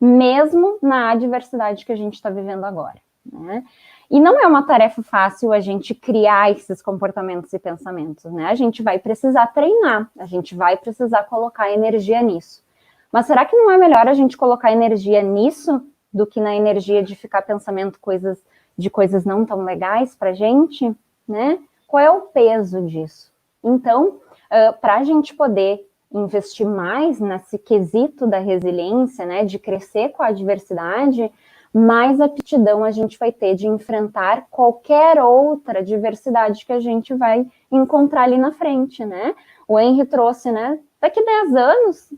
mesmo na adversidade que a gente está vivendo agora, né? E não é uma tarefa fácil a gente criar esses comportamentos e pensamentos, né? A gente vai precisar treinar, a gente vai precisar colocar energia nisso. Mas será que não é melhor a gente colocar energia nisso do que na energia de ficar pensando coisas não tão legais pra gente, né? Qual é o peso disso? Então, para a gente poder investir mais nesse quesito da resiliência, né, de crescer com a adversidade, mais aptidão a gente vai ter de enfrentar qualquer outra adversidade que a gente vai encontrar ali na frente, né? O Henry trouxe, né, daqui 10 anos,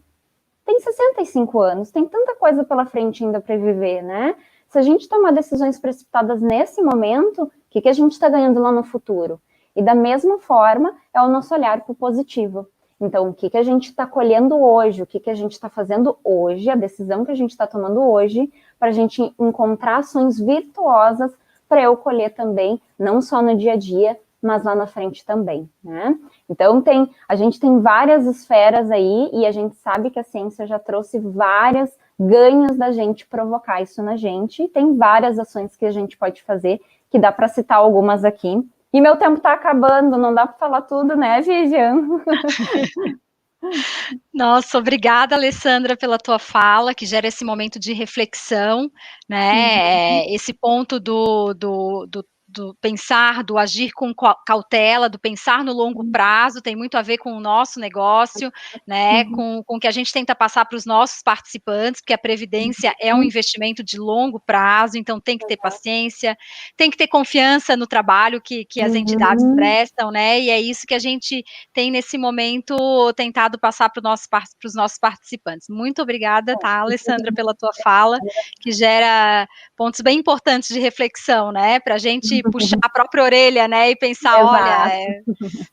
tem 65 anos, tem tanta coisa pela frente ainda para viver, né? Se a gente tomar decisões precipitadas nesse momento, o que a gente está ganhando lá no futuro? E da mesma forma, é o nosso olhar para o positivo. Então, o que a gente está colhendo hoje, o que a gente está fazendo hoje, a decisão que a gente está tomando hoje, para a gente encontrar ações virtuosas para eu colher também, não só no dia a dia, mas lá na frente também, né? Então, a gente tem várias esferas aí, e a gente sabe que a ciência já trouxe vários ganhos da gente provocar isso na gente, e tem várias ações que a gente pode fazer, que dá para citar algumas aqui. E meu tempo está acabando, não dá para falar tudo, né, Vivian? Nossa, obrigada, Alessandra, pela tua fala, que gera esse momento de reflexão, né? Esse ponto do pensar, do agir com cautela, do pensar no longo prazo, tem muito a ver com o nosso negócio, né? Com o que a gente tenta passar para os nossos participantes, porque a Previdência é um investimento de longo prazo, então tem que ter paciência, tem que ter confiança no trabalho que as entidades prestam, né? E é isso que a gente tem nesse momento tentado passar para os nossos participantes. Muito obrigada, tá, Alessandra, pela tua fala, que gera pontos bem importantes de reflexão, né? Para a gente puxar a própria orelha, né? E pensar, olha,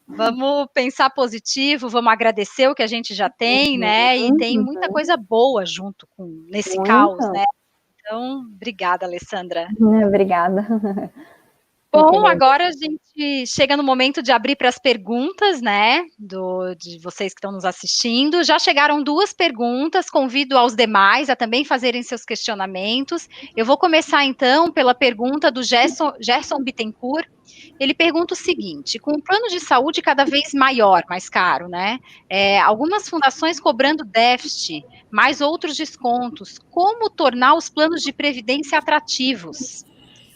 vamos pensar positivo, vamos agradecer o que a gente já tem, né? E tem muita coisa boa junto nesse caos, né? Então, obrigada, Alessandra. Obrigada. Bom, agora a gente chega no momento de abrir para as perguntas, né, de vocês que estão nos assistindo. Já chegaram 2 perguntas, convido aos demais a também fazerem seus questionamentos. Eu vou começar, então, pela pergunta do Gerson Bittencourt. Ele pergunta o seguinte: com o plano de saúde cada vez maior, mais caro, né, algumas fundações cobrando déficit, mais outros descontos, como tornar os planos de previdência atrativos?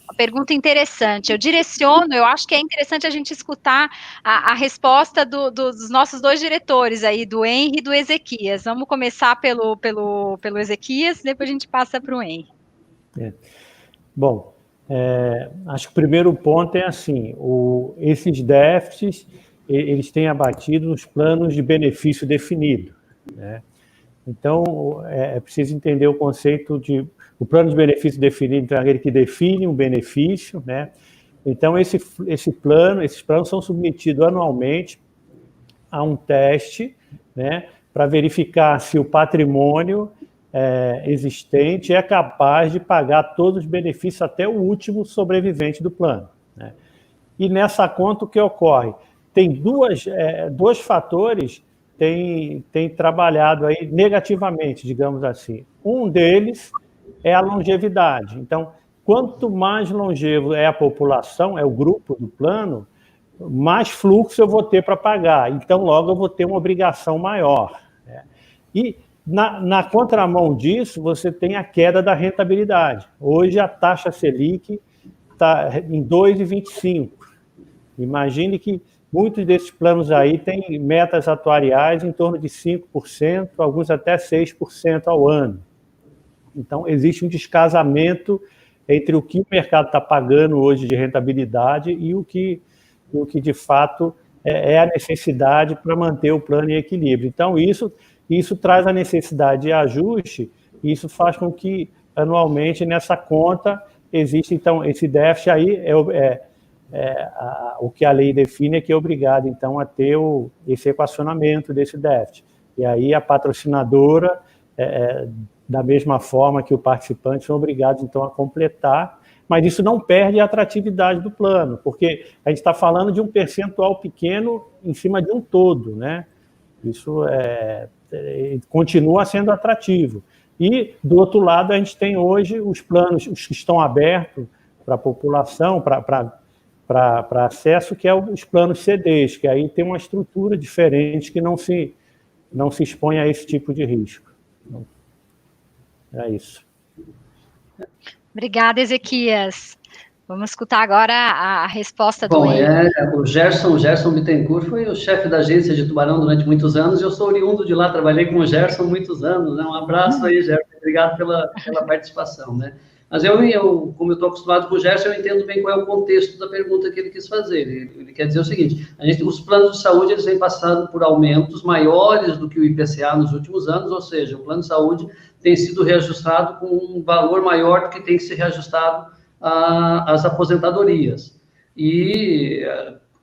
Uma pergunta interessante. Eu acho que é interessante a gente escutar a resposta dos nossos dois diretores aí, do Henry e do Ezequias. Vamos começar pelo Ezequias, depois a gente passa para o Henry. Bom, acho que o primeiro ponto é assim, esses déficits, eles têm abatido os planos de benefício definido, né? Então, é preciso entender o conceito de... O plano de benefício definido é aquele que define um benefício, né? Então, esses planos são submetidos anualmente a um teste, né, para verificar se o patrimônio existente é capaz de pagar todos os benefícios até o último sobrevivente do plano, né? E nessa conta, o que ocorre? Tem dois fatores têm trabalhado aí negativamente, digamos assim. Um deles é a longevidade. Então, quanto mais longevo é a população, é o grupo do plano, mais fluxo eu vou ter para pagar. Então, logo eu vou ter uma obrigação maior, né? E na contramão disso, você tem a queda da rentabilidade. Hoje a taxa Selic está em 2,25. Imagine que muitos desses planos aí têm metas atuariais em torno de 5%, alguns até 6% ao ano. Então, existe um descasamento entre o que o mercado está pagando hoje de rentabilidade e o que de fato é a necessidade para manter o plano em equilíbrio. Então, isso traz a necessidade de ajuste, e isso faz com que, anualmente, nessa conta, existe, então, esse déficit aí, o que a lei define é que é obrigado, então, a ter esse equacionamento desse déficit. E aí a patrocinadora, da mesma forma que o participante, são obrigados, então, a completar, mas isso não perde a atratividade do plano, porque a gente está falando de um percentual pequeno em cima de um todo, né? Isso continua sendo atrativo. E, do outro lado, a gente tem hoje os planos, os que estão abertos para a população, para acesso, que é os planos CDs, que aí tem uma estrutura diferente que não se expõe a esse tipo de risco. Então, é isso. Obrigada, Ezequias. Vamos escutar agora a resposta do Henry. O Gerson Bittencourt foi o chefe da agência de Tubarão durante muitos anos, e eu sou oriundo de lá, trabalhei com o Gerson há muitos anos, né? Um abraço aí, Gerson, obrigado pela participação, né? Mas como eu estou acostumado com o Gerson, eu entendo bem qual é o contexto da pergunta que ele quis fazer. Ele quer dizer o seguinte: os planos de saúde, eles vêm passando por aumentos maiores do que o IPCA nos últimos anos, ou seja, o plano de saúde tem sido reajustado com um valor maior do que tem que ser reajustado às aposentadorias. E,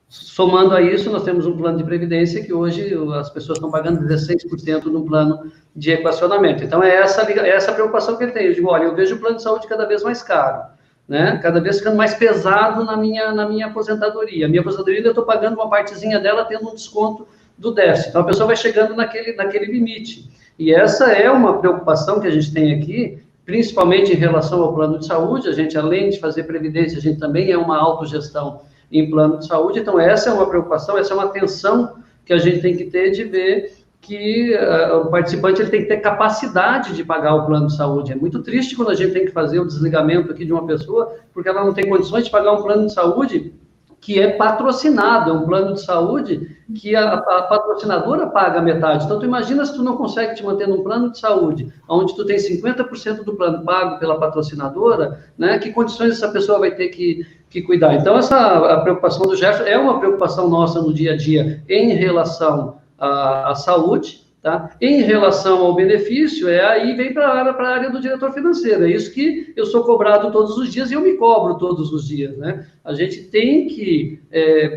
somando a isso, nós temos um plano de previdência que hoje as pessoas estão pagando 16% no plano de equacionamento. Então, é essa preocupação que ele tem. Eu digo, olha, eu vejo o plano de saúde cada vez mais caro, né? Cada vez ficando mais pesado na minha aposentadoria. A minha aposentadoria, eu estou pagando uma partezinha dela, tendo um desconto do déficit. Então, a pessoa vai chegando naquele limite. E essa é uma preocupação que a gente tem aqui, principalmente em relação ao plano de saúde. A gente, além de fazer previdência, a gente também é uma autogestão em plano de saúde. Então, essa é uma preocupação, essa é uma atenção que a gente tem que ter, de ver que o participante ele tem que ter capacidade de pagar o plano de saúde. É muito triste quando a gente tem que fazer o desligamento aqui de uma pessoa, porque ela não tem condições de pagar um plano de saúde que é patrocinado, é um plano de saúde que a patrocinadora paga metade. Então, tu imagina se tu não consegue te manter num plano de saúde, onde tu tem 50% do plano pago pela patrocinadora, né? Que condições essa pessoa vai ter que cuidar? Então, a preocupação do Gerson é uma preocupação nossa no dia a dia em relação à saúde, tá? Em relação ao benefício, aí vem para a área do diretor financeiro. É isso que eu sou cobrado todos os dias e eu me cobro todos os dias, né? A gente tem que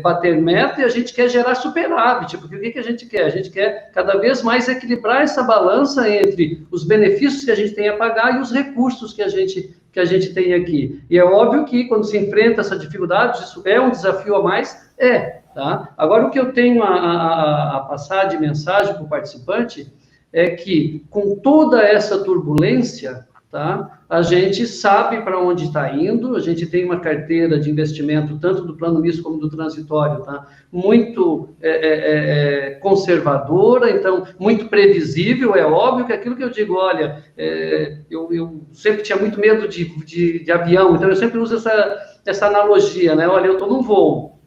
bater meta e a gente quer gerar superávit, porque o que a gente quer? A gente quer cada vez mais equilibrar essa balança entre os benefícios que a gente tem a pagar e os recursos que a gente tem aqui. E é óbvio que quando se enfrenta essa dificuldade, isso é um desafio a mais, tá? Agora, o que eu tenho a passar de mensagem para o participante é que, com toda essa turbulência, tá? A gente sabe para onde está indo, a gente tem uma carteira de investimento, tanto do plano misto como do transitório, tá? Muito conservadora, então, muito previsível. É óbvio que aquilo que eu digo, olha, eu sempre tinha muito medo de avião, então eu sempre uso essa analogia, né? Olha, eu estou num voo.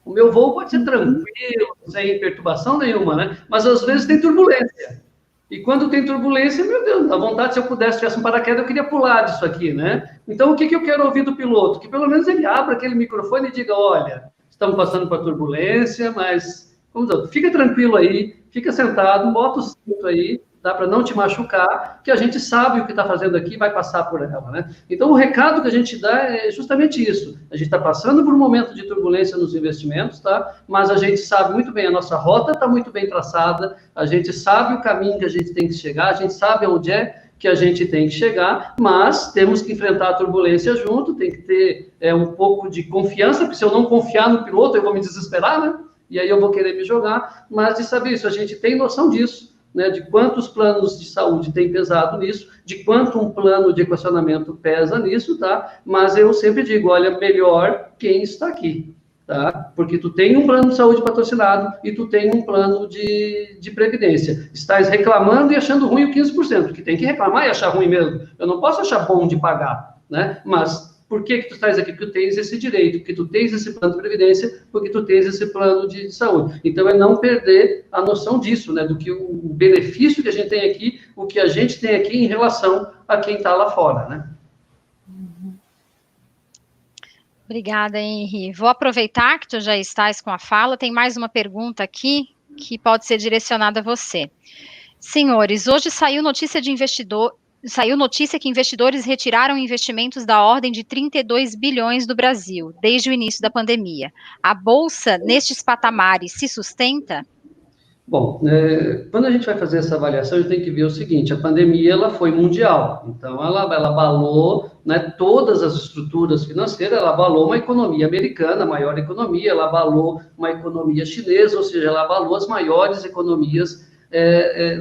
O meu voo pode ser tranquilo, sem perturbação nenhuma, né? Mas às vezes tem turbulência. E quando tem turbulência, meu Deus, a vontade, se eu pudesse, tivesse um paraquedas, eu queria pular disso aqui, né? Então, o que eu quero ouvir do piloto? Que pelo menos ele abra aquele microfone e diga, olha, estamos passando por turbulência, mas, vamos dizer, fica tranquilo aí, fica sentado, bota o cinto aí, dá para não te machucar, que a gente sabe o que está fazendo aqui e vai passar por ela, né? Então, o recado que a gente dá é justamente isso. A gente está passando por um momento de turbulência nos investimentos, tá? Mas a gente sabe muito bem, a nossa rota está muito bem traçada, a gente sabe o caminho que a gente tem que chegar, a gente sabe onde é que a gente tem que chegar, mas temos que enfrentar a turbulência junto, tem que ter um pouco de confiança, porque se eu não confiar no piloto, eu vou me desesperar, né? E aí eu vou querer me jogar, mas de saber isso, a gente tem noção disso, né, de quantos planos de saúde têm pesado nisso, de quanto um plano de equacionamento pesa nisso, tá? Mas eu sempre digo, olha, melhor quem está aqui, tá? Porque tu tem um plano de saúde patrocinado e tu tem um plano de previdência. Estás reclamando e achando ruim o 15%, que tem que reclamar e achar ruim mesmo. Eu não posso achar bom de pagar, né? Mas por que tu estás aqui? Porque tu tens esse direito, porque tu tens esse plano de previdência, porque tu tens esse plano de saúde. Então, é não perder a noção disso, né? Do que o benefício que a gente tem aqui, o que a gente tem aqui em relação a quem está lá fora, né? Obrigada, Henri. Vou aproveitar que tu já estás com a fala. Tem mais uma pergunta aqui que pode ser direcionada a você. Senhores, hoje saiu notícia que investidores retiraram investimentos da ordem de 32 bilhões do Brasil, desde o início da pandemia. A Bolsa, nestes patamares, se sustenta? Bom, quando a gente vai fazer essa avaliação, a gente tem que ver o seguinte, a pandemia ela foi mundial, então ela abalou, né, todas as estruturas financeiras, ela abalou uma economia americana, a maior economia, ela abalou uma economia chinesa, ou seja, ela abalou as maiores economias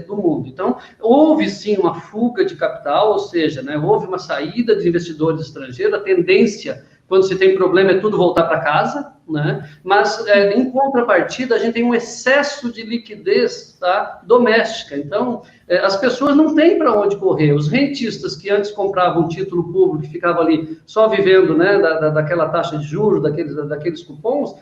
do mundo. Então, houve sim uma fuga de capital, ou seja, né, houve uma saída de investidores estrangeiros, a tendência, quando se tem problema, é tudo voltar para casa, né? Mas, em contrapartida, a gente tem um excesso de liquidez, tá, doméstica. Então, as pessoas não têm para onde correr. Os rentistas que antes compravam título público, que ficavam ali só vivendo, né, daquela taxa de juros, daqueles cupons,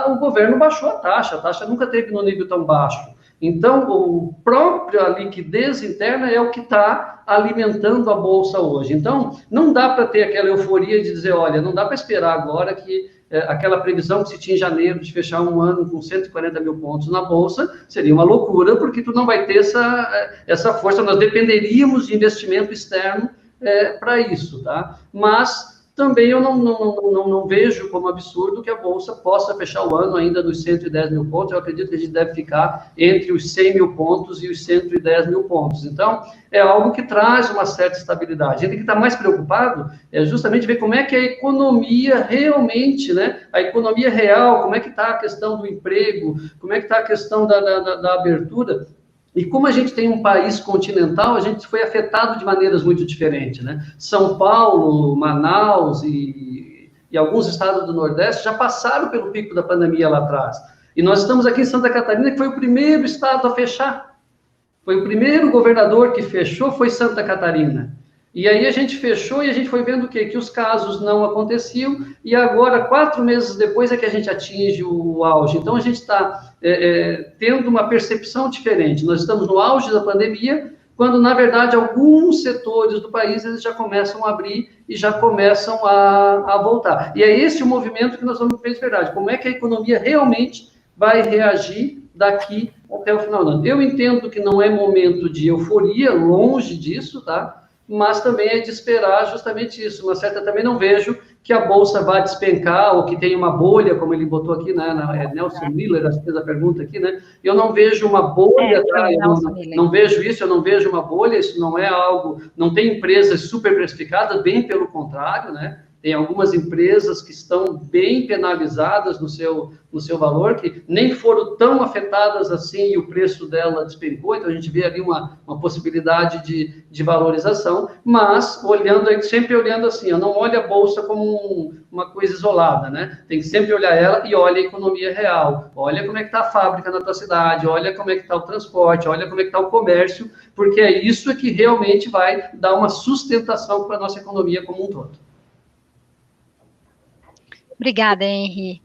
o governo baixou a taxa nunca teve no nível tão baixo. Então, a própria liquidez interna é o que está alimentando a Bolsa hoje. Então, não dá para ter aquela euforia de dizer, olha, não dá para esperar agora que aquela previsão que se tinha em janeiro de fechar um ano com 140 mil pontos na Bolsa seria uma loucura, porque tu não vai ter essa força, nós dependeríamos de investimento externo para isso, tá? Mas também eu não vejo como absurdo que a Bolsa possa fechar o ano ainda nos 110 mil pontos. Eu acredito que a gente deve ficar entre os 100 mil pontos e os 110 mil pontos. Então, é algo que traz uma certa estabilidade. A gente tem que estar mais preocupado justamente ver como é que a economia realmente, né, a economia real, como é que está a questão do emprego, como é que está a questão da abertura. E como a gente tem um país continental, a gente foi afetado de maneiras muito diferentes, né? São Paulo, Manaus e alguns estados do Nordeste já passaram pelo pico da pandemia lá atrás. E nós estamos aqui em Santa Catarina, que foi o primeiro estado a fechar. Foi o primeiro governador que fechou, foi Santa Catarina. E aí a gente fechou e a gente foi vendo o quê? Que os casos não aconteciam e agora, 4 meses depois, é que a gente atinge o auge. Então, a gente está tendo uma percepção diferente. Nós estamos no auge da pandemia, quando, na verdade, alguns setores do país eles já começam a abrir e já começam a voltar. E é esse o movimento que nós vamos ver de verdade. Como é que a economia realmente vai reagir daqui até o final do ano? Eu entendo que não é momento de euforia, longe disso, tá? Mas também é de esperar justamente isso. Uma certa, também não vejo que a Bolsa vá despencar ou que tenha uma bolha, como ele botou aqui, né? Nelson Miller, acho que fez a pergunta aqui, né? Eu não vejo uma bolha, não vejo isso, eu não vejo uma bolha, isso não é algo, não tem empresas super precificadas, bem pelo contrário, né? Tem algumas empresas que estão bem penalizadas no seu valor, que nem foram tão afetadas assim e o preço dela despencou, então a gente vê ali uma possibilidade de valorização, mas sempre olhando assim, eu não olho a bolsa como uma coisa isolada, né? Tem que sempre olhar ela e olha a economia real, olha como é que está a fábrica na tua cidade, olha como é que está o transporte, olha como é que está o comércio, porque é isso que realmente vai dar uma sustentação para a nossa economia como um todo. Obrigada, Henri.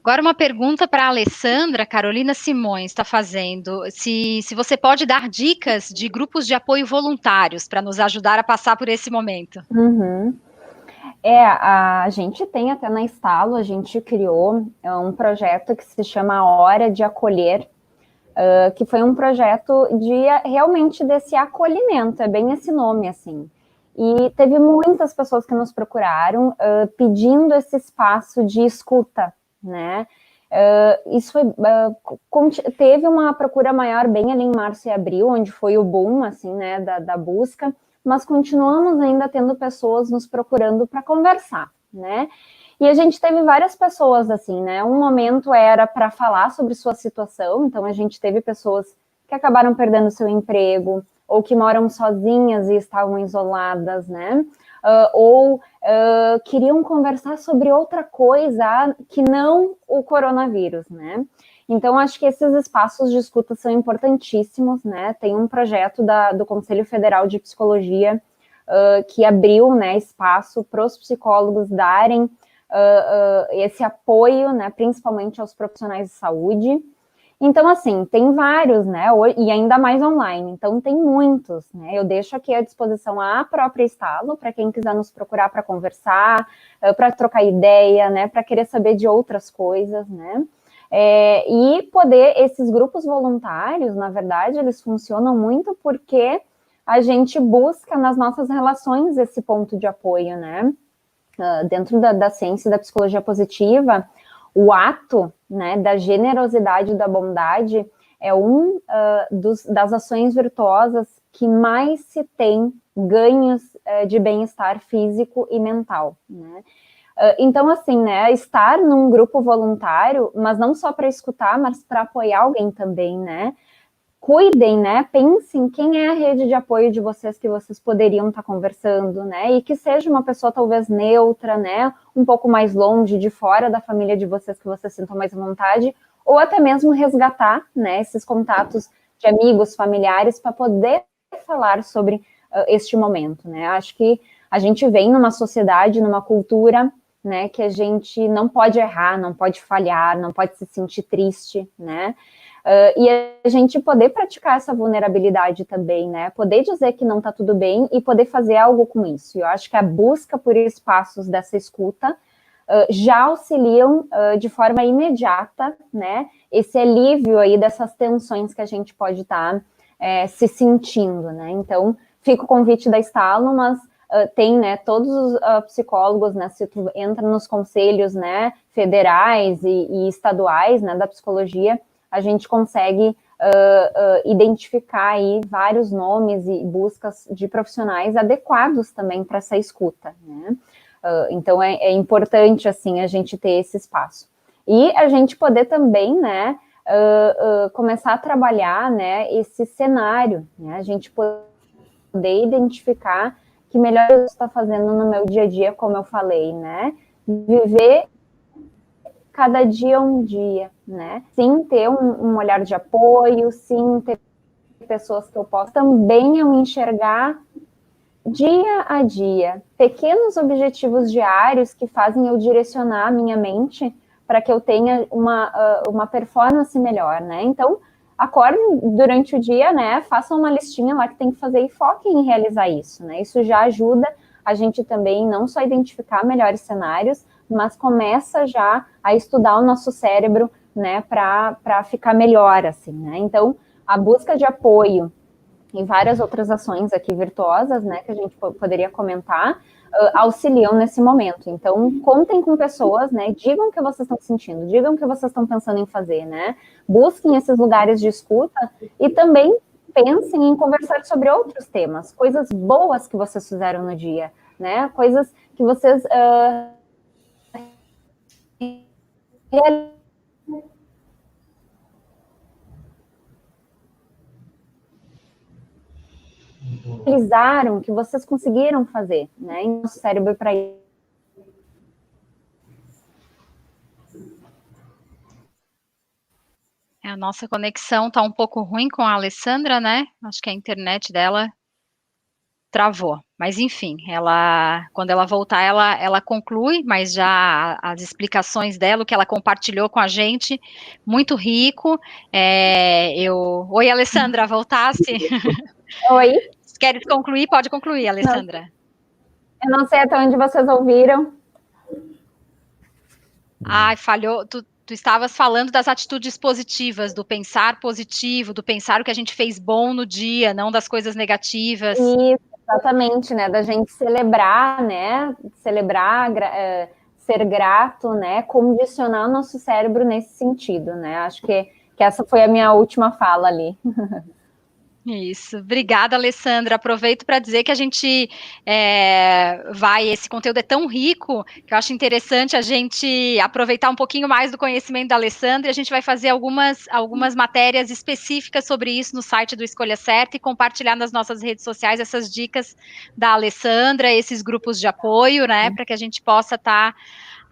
Agora uma pergunta para a Alessandra Carolina Simões está fazendo. Se você pode dar dicas de grupos de apoio voluntários para nos ajudar a passar por esse momento. Uhum. A gente tem até na Estalo, a gente criou um projeto que se chama Hora de Acolher, que foi um projeto realmente desse acolhimento, é bem esse nome, assim. E teve muitas pessoas que nos procuraram pedindo esse espaço de escuta, né? Isso teve uma procura maior bem ali em março e abril, onde foi o boom, assim, né, da busca, mas continuamos ainda tendo pessoas nos procurando para conversar, né? E a gente teve várias pessoas, assim, né? Um momento era para falar sobre sua situação, então a gente teve pessoas que acabaram perdendo seu emprego, ou que moram sozinhas e estavam isoladas, né? Ou queriam conversar sobre outra coisa que não o coronavírus, né? Então, acho que esses espaços de escuta são importantíssimos, né? Tem um projeto do Conselho Federal de Psicologia que abriu, né, espaço para os psicólogos darem esse apoio, né, principalmente aos profissionais de saúde. Então, assim, tem vários, né, e ainda mais online, então tem muitos, né, eu deixo aqui à disposição a própria Estalo, para quem quiser nos procurar para conversar, para trocar ideia, né, para querer saber de outras coisas, né, e esses grupos voluntários, na verdade, eles funcionam muito porque a gente busca nas nossas relações esse ponto de apoio, né, dentro da ciência e da psicologia positiva, o ato, né, da generosidade e da bondade é das ações virtuosas que mais se tem ganhos de bem-estar físico e mental, né? Então, assim, né, estar num grupo voluntário, mas não só para escutar, mas para apoiar alguém também, né? Cuidem, né, pensem quem é a rede de apoio de vocês que vocês poderiam estar conversando, né, e que seja uma pessoa talvez neutra, né, um pouco mais longe, de fora da família de vocês, que vocês sintam mais à vontade, ou até mesmo resgatar, né, esses contatos de amigos, familiares, para poder falar sobre este momento, né. Acho que a gente vem numa sociedade, numa cultura, né, que a gente não pode errar, não pode falhar, não pode se sentir triste, né. E a gente poder praticar essa vulnerabilidade também, né? Poder dizer que não está tudo bem e poder fazer algo com isso. Eu acho que a busca por espaços dessa escuta já auxiliam de forma imediata, né? Esse alívio aí dessas tensões que a gente pode estar se sentindo, né? Então, fica o convite da Estalo, mas tem, né, todos os psicólogos, né, se tu entra nos conselhos, né, federais e estaduais, né, da psicologia, a gente consegue identificar aí vários nomes e buscas de profissionais adequados também para essa escuta, né? Então, é importante, assim, a gente ter esse espaço. E a gente poder também, né, começar a trabalhar, né, esse cenário, né? A gente poder identificar que melhor eu estou fazendo no meu dia a dia, como eu falei, né? Viver cada dia um dia, né? Sim, ter um olhar de apoio, sim, ter pessoas que eu posso também eu enxergar dia a dia, pequenos objetivos diários que fazem eu direcionar a minha mente para que eu tenha uma performance melhor, né? Então, acorde durante o dia, né? Faça uma listinha lá que tem que fazer e foquem em realizar isso, né? Isso já ajuda a gente também não só identificar melhores cenários, mas começa já a estudar o nosso cérebro, né, para ficar melhor, assim, né? Então, a busca de apoio e várias outras ações aqui virtuosas, né, que a gente poderia comentar, auxiliam nesse momento. Então, contem com pessoas, né, digam o que vocês estão sentindo, digam o que vocês estão pensando em fazer, né? Busquem esses lugares de escuta e também pensem em conversar sobre outros temas, coisas boas que vocês fizeram no dia, né? Coisas que vocês realizaram, que vocês conseguiram fazer, né, em nosso cérebro para isso. A nossa conexão está um pouco ruim com a Alessandra, né? Acho que a internet dela travou. Mas, enfim, quando ela voltar, ela conclui, mas já as explicações dela, o que ela compartilhou com a gente, muito rico. Oi, Alessandra, voltasse? Oi? Se queres concluir, pode concluir, Alessandra. Eu não sei até onde vocês ouviram. Ai, falhou. Tu estavas falando das atitudes positivas, do pensar positivo, do pensar o que a gente fez bom no dia, não das coisas negativas. Isso, exatamente, né? Da gente celebrar, né? Celebrar, ser grato, né? Condicionar o nosso cérebro nesse sentido, né? Acho que essa foi a minha última fala ali. Isso, obrigada, Alessandra. Aproveito para dizer que a gente esse conteúdo é tão rico que eu acho interessante a gente aproveitar um pouquinho mais do conhecimento da Alessandra, e a gente vai fazer algumas matérias específicas sobre isso no site do Escolha Certa e compartilhar nas nossas redes sociais essas dicas da Alessandra, esses grupos de apoio, né, para que a gente possa estar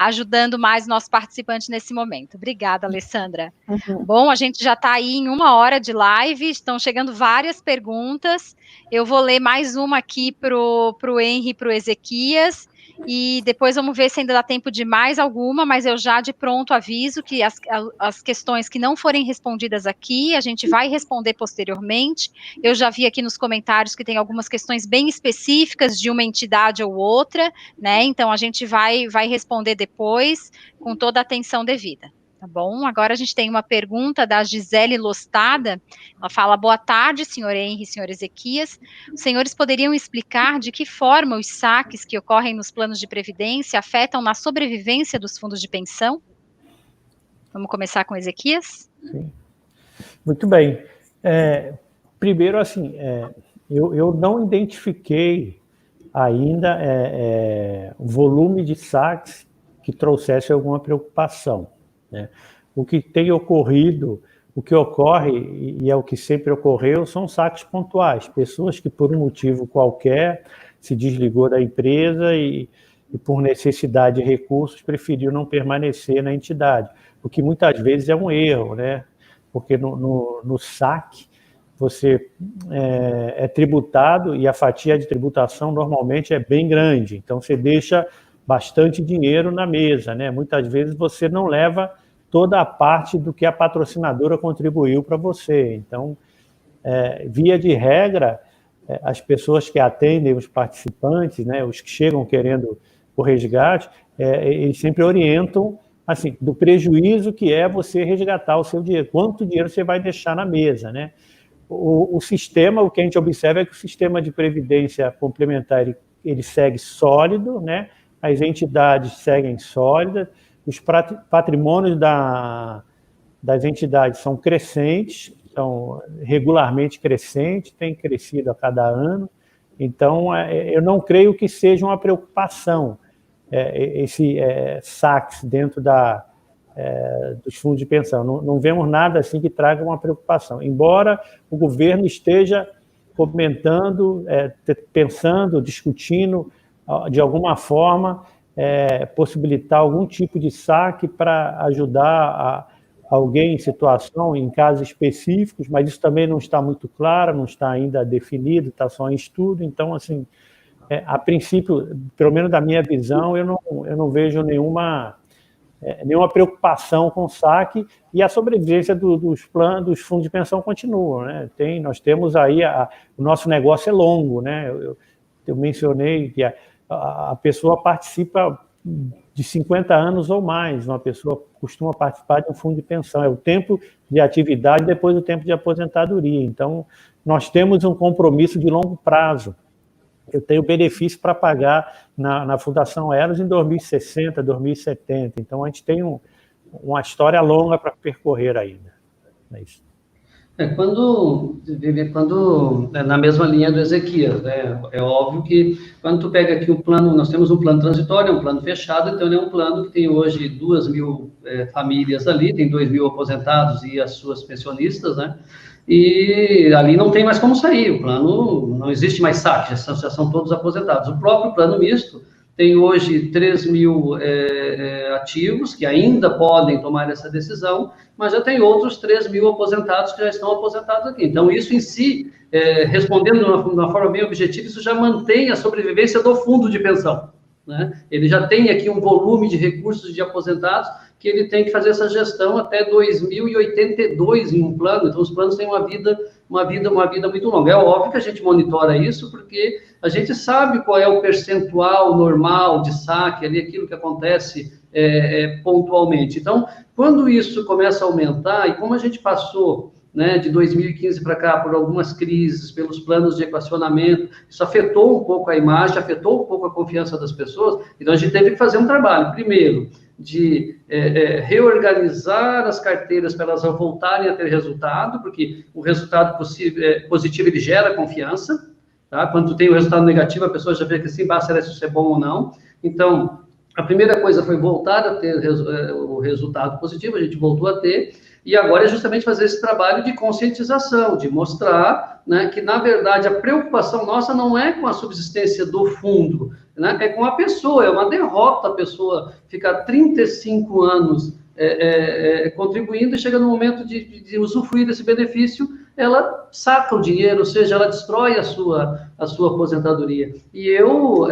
ajudando mais o nosso participante nesse momento. Obrigada, Alessandra. Uhum. Bom, a gente já está aí em 1 hora de live, estão chegando várias perguntas. Eu vou ler mais uma aqui para o Henry e para o Ezequias, e depois vamos ver se ainda dá tempo de mais alguma, mas eu já de pronto aviso que as questões que não forem respondidas aqui, a gente vai responder posteriormente. Eu já vi aqui nos comentários que tem algumas questões bem específicas de uma entidade ou outra, né? Então a gente vai responder depois com toda a atenção devida. Tá bom? Agora a gente tem uma pergunta da Gisele Lostada. Ela fala: boa tarde, senhor Henry e senhor Ezequias. Os senhores poderiam explicar de que forma os saques que ocorrem nos planos de previdência afetam na sobrevivência dos fundos de pensão? Vamos começar com Ezequias? Sim. Muito bem. Primeiro, assim, eu não identifiquei ainda o volume de saques que trouxesse alguma preocupação, né? O que tem ocorrido, o que ocorre, e é o que sempre ocorreu, são saques pontuais. Pessoas que, por um motivo qualquer, se desligou da empresa e por necessidade de recursos, preferiu não permanecer na entidade, o que muitas vezes é um erro, né? Porque no saque, você é tributado e a fatia de tributação normalmente é bem grande, então você deixa bastante dinheiro na mesa, né? Muitas vezes você não leva toda a parte do que a patrocinadora contribuiu para você. Então, via de regra, as pessoas que atendem os participantes, né, os que chegam querendo o resgate, eles sempre orientam assim, do prejuízo que é você resgatar o seu dinheiro, quanto dinheiro você vai deixar na mesa, né? O sistema, o que a gente observa é que o sistema de previdência complementar ele segue sólido, né? As entidades seguem sólidas, os patrimônios das entidades são crescentes, são regularmente crescentes, têm crescido a cada ano, então eu não creio que seja uma preocupação esse saques dentro dos fundos de pensão. Não vemos nada assim que traga uma preocupação, embora o governo esteja comentando, pensando, discutindo, de alguma forma, possibilitar algum tipo de saque para ajudar alguém em situação, em casos específicos, mas isso também não está muito claro, não está ainda definido, está só em estudo. Então, assim, a princípio, pelo menos da minha visão, eu não vejo nenhuma preocupação com o saque, e a sobrevivência dos fundos de pensão continua, né? Nós temos aí, o nosso negócio é longo, né? Eu mencionei que a pessoa participa de 50 anos ou mais, uma pessoa costuma participar de um fundo de pensão, é o tempo de atividade depois do tempo de aposentadoria. Então, nós temos um compromisso de longo prazo. Eu tenho benefício para pagar na Fundação Eros em 2060, 2070. Então, a gente tem uma história longa para percorrer ainda. É isso. Quando na mesma linha do Ezequias, né? É óbvio que quando tu pega aqui o plano, nós temos um plano transitório, um plano fechado, então ele é um plano que tem hoje 2.000 famílias ali, tem 2.000 aposentados e as suas pensionistas, né? E ali não tem mais como sair, o plano, não existe mais saque, já são todos aposentados. O próprio plano misto tem hoje 3.000 ativos que ainda podem tomar essa decisão, mas já tem outros 3.000 aposentados que já estão aposentados aqui. Então, isso em si, respondendo de uma forma bem objetiva, isso já mantém a sobrevivência do fundo de pensão, né? Ele já tem aqui um volume de recursos de aposentados que ele tem que fazer essa gestão até 2082 em um plano. Então, os planos têm uma vida muito longa. É óbvio que a gente monitora isso, porque a gente sabe qual é o percentual normal de saque, ali, aquilo que acontece pontualmente. Então, quando isso começa a aumentar, e como a gente passou, né, de 2015 para cá, por algumas crises, pelos planos de equacionamento, isso afetou um pouco a imagem, afetou um pouco a confiança das pessoas, então a gente teve que fazer um trabalho, primeiro, de reorganizar as carteiras para elas voltarem a ter resultado, porque o resultado positivo ele gera confiança, tá? Quando tu tem o resultado negativo, a pessoa já vê que assim, será se isso é bom ou não. Então, a primeira coisa foi voltar a ter o resultado positivo, a gente voltou a ter, e agora é justamente fazer esse trabalho de conscientização, de mostrar, né, que, na verdade, a preocupação nossa não é com a subsistência do fundo, né, é com a pessoa, é uma derrota a pessoa ficar 35 anos contribuindo e chega no momento de usufruir desse benefício, ela saca o dinheiro, ou seja, ela destrói a sua aposentadoria. E eu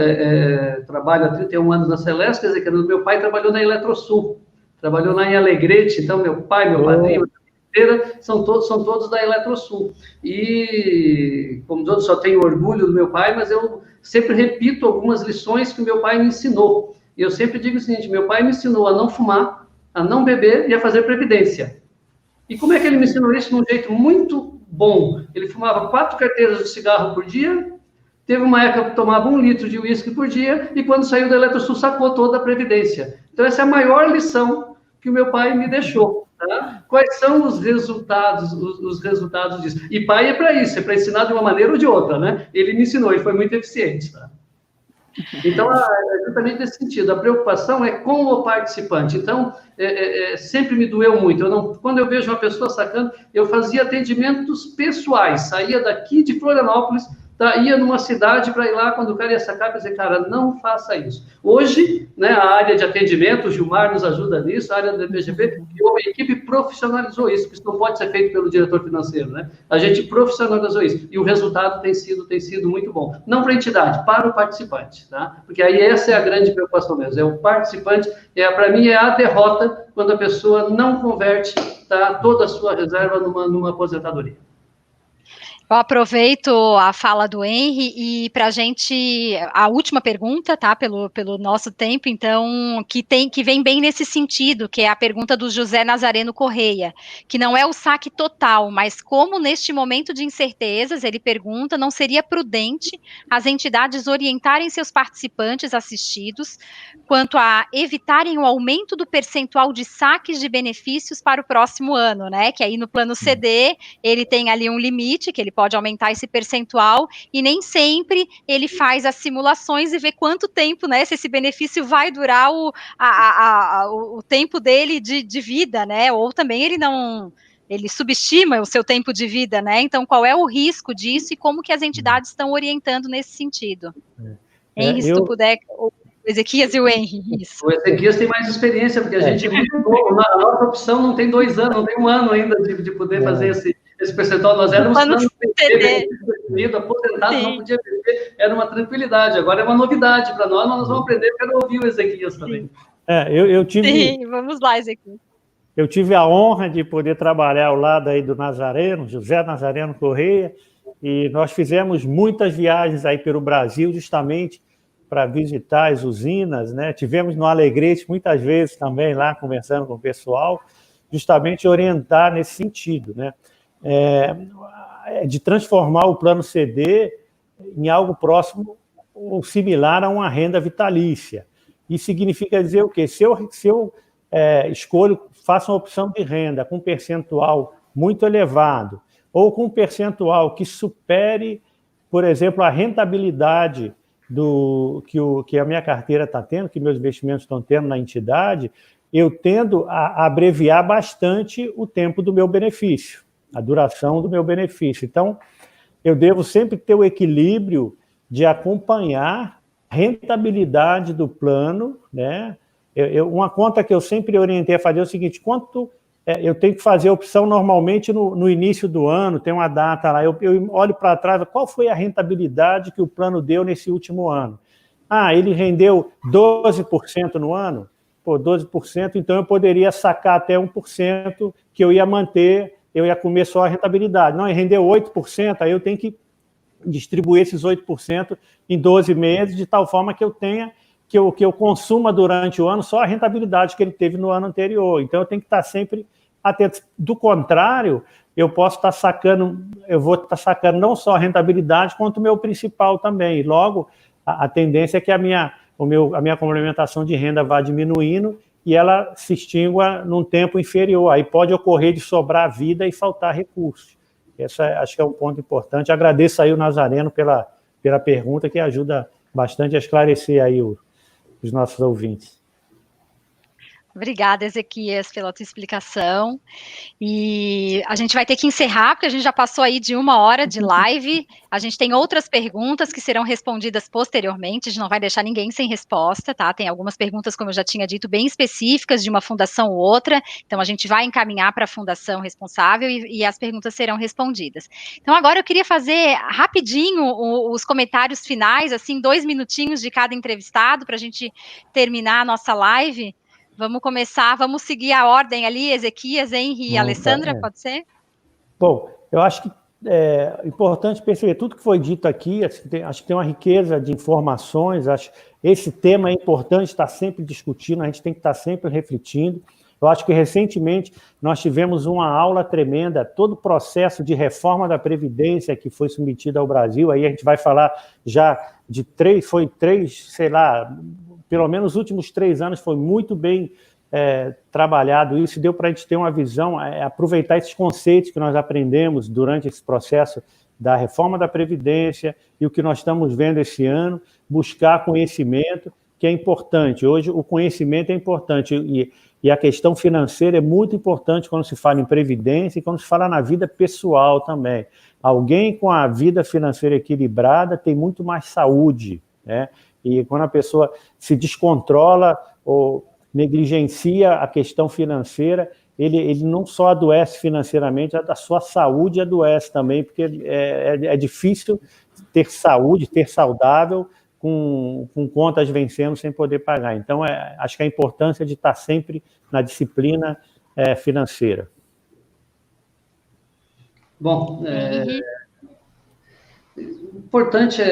trabalho há 31 anos na Celesc, quer dizer, meu pai trabalhou na Eletrosul, trabalhou lá em Alegrete, então meu pai, meu padrinho, são todos da Eletrosul. E, como todos, só tenho orgulho do meu pai, mas eu sempre repito algumas lições que o meu pai me ensinou. E eu sempre digo o seguinte, meu pai me ensinou a não fumar, a não beber e a fazer previdência. E como é que ele me ensinou isso? De um jeito muito bom. Ele fumava 4 carteiras de cigarro por dia, teve uma época que tomava 1 litro de uísque por dia, e quando saiu da Eletrosul, sacou toda a previdência. Então, essa é a maior lição que o meu pai me deixou. Tá? Quais são os resultados disso? E pai é para isso, é para ensinar de uma maneira ou de outra, né? Ele me ensinou, ele foi muito eficiente. Tá? Então, é justamente nesse sentido, a preocupação é com o participante. Então, sempre me doeu muito. Quando eu vejo uma pessoa sacando, eu fazia atendimentos pessoais, saía daqui de Florianópolis, ia numa cidade para ir lá, quando o cara ia sacar, para dizer, cara, não faça isso. Hoje, né, a área de atendimento, o Gilmar nos ajuda nisso, a área do DPGP, a equipe profissionalizou isso, porque isso não pode ser feito pelo diretor financeiro, né? A gente profissionalizou isso, e o resultado tem sido muito bom. Não para a entidade, para o participante, tá? Porque aí essa é a grande preocupação mesmo, é o participante, para mim é a derrota quando a pessoa não converte, tá, toda a sua reserva numa aposentadoria. Eu aproveito a fala do Henry e para a gente, a última pergunta, tá, pelo nosso tempo, então, que vem bem nesse sentido, que é a pergunta do José Nazareno Correia, que não é o saque total, mas como neste momento de incertezas, ele pergunta, não seria prudente as entidades orientarem seus participantes assistidos quanto a evitarem o aumento do percentual de saques de benefícios para o próximo ano, né, que aí no plano CD, ele tem ali um limite, que ele pode aumentar esse percentual, e nem sempre ele faz as simulações e vê quanto tempo, né, se esse benefício vai durar o tempo dele de vida, né, ou também ele subestima o seu tempo de vida, né, então qual é o risco disso e como que as entidades estão orientando nesse sentido? Henry, se tu puder, o Ezequias e o Henry, isso. O Ezequias tem mais experiência, porque a gente, a nossa opção não tem 2 anos, não tem 1 ano ainda de poder fazer esse percentual. Nós éramos aposentado, não podia beber, era uma tranquilidade. Agora é uma novidade para nós, mas nós vamos aprender, eu quero ouvir o Ezequias também. Eu tive... Sim, vamos lá, Ezequias. Eu tive a honra de poder trabalhar ao lado aí do Nazareno, José Nazareno Correia, e nós fizemos muitas viagens aí pelo Brasil, justamente para visitar as usinas, né? Tivemos no Alegrete muitas vezes também lá, conversando com o pessoal, justamente orientar nesse sentido, né? De transformar o plano CD em algo próximo ou similar a uma renda vitalícia. Isso significa dizer o quê? Se eu escolho, faço uma opção de renda com percentual muito elevado, ou com um percentual que supere, por exemplo, a rentabilidade que a minha carteira está tendo, que meus investimentos estão tendo na entidade, eu tendo a abreviar bastante o tempo do meu benefício, a duração do meu benefício. Então, eu devo sempre ter o equilíbrio de acompanhar a rentabilidade do plano, né? Uma conta que eu sempre orientei a fazer é o seguinte: quanto eu tenho que fazer a opção normalmente no início do ano, tem uma data lá, eu olho para trás, qual foi a rentabilidade que o plano deu nesse último ano? Ele rendeu 12% no ano? Pô, 12%, então eu poderia sacar até 1% que eu ia manter, eu ia comer só a rentabilidade. Não, ele rendeu 8%, aí eu tenho que distribuir esses 8% em 12 meses, de tal forma que eu tenha, que eu consuma durante o ano só a rentabilidade que ele teve no ano anterior. Então eu tenho que estar sempre atento. Do contrário, eu vou estar sacando não só a rentabilidade, quanto o meu principal também. E logo, a tendência é que a minha complementação de renda vá diminuindo e ela se extingua num tempo inferior. Aí pode ocorrer de sobrar vida e faltar recursos. Acho que é um ponto importante. Agradeço aí o Nazareno pela pergunta, que ajuda bastante a esclarecer aí os nossos ouvintes. Obrigada, Ezequias, pela tua explicação. E a gente vai ter que encerrar, porque a gente já passou aí de 1 hora de live. A gente tem outras perguntas que serão respondidas posteriormente, a gente não vai deixar ninguém sem resposta, tá? Tem algumas perguntas, como eu já tinha dito, bem específicas de uma fundação ou outra, então a gente vai encaminhar para a fundação responsável e as perguntas serão respondidas. Então agora eu queria fazer rapidinho os comentários finais, assim, 2 minutinhos de cada entrevistado, para a gente terminar a nossa live. Vamos começar, vamos seguir a ordem ali, Ezequias, Henry e Alessandra, pode ser? Bom, eu acho que é importante perceber tudo que foi dito aqui, acho que tem uma riqueza de informações, acho que esse tema é importante estar sempre discutindo, a gente tem que estar sempre refletindo. Eu acho que recentemente nós tivemos uma aula tremenda, todo o processo de reforma da Previdência que foi submetido ao Brasil, aí a gente vai falar já de três, sei lá, pelo menos os últimos 3 anos foi muito bem trabalhado isso, deu para a gente ter uma visão, aproveitar esses conceitos que nós aprendemos durante esse processo da reforma da Previdência e o que nós estamos vendo esse ano, buscar conhecimento, que é importante. Hoje o conhecimento é importante e a questão financeira é muito importante quando se fala em Previdência e quando se fala na vida pessoal também. Alguém com a vida financeira equilibrada tem muito mais saúde, né? E quando a pessoa se descontrola ou negligencia a questão financeira, ele não só adoece financeiramente, a sua saúde adoece também, porque é difícil ter saúde, ter saudável, com contas vencendo sem poder pagar. Então, acho que a importância de estar sempre na disciplina financeira. Bom, importante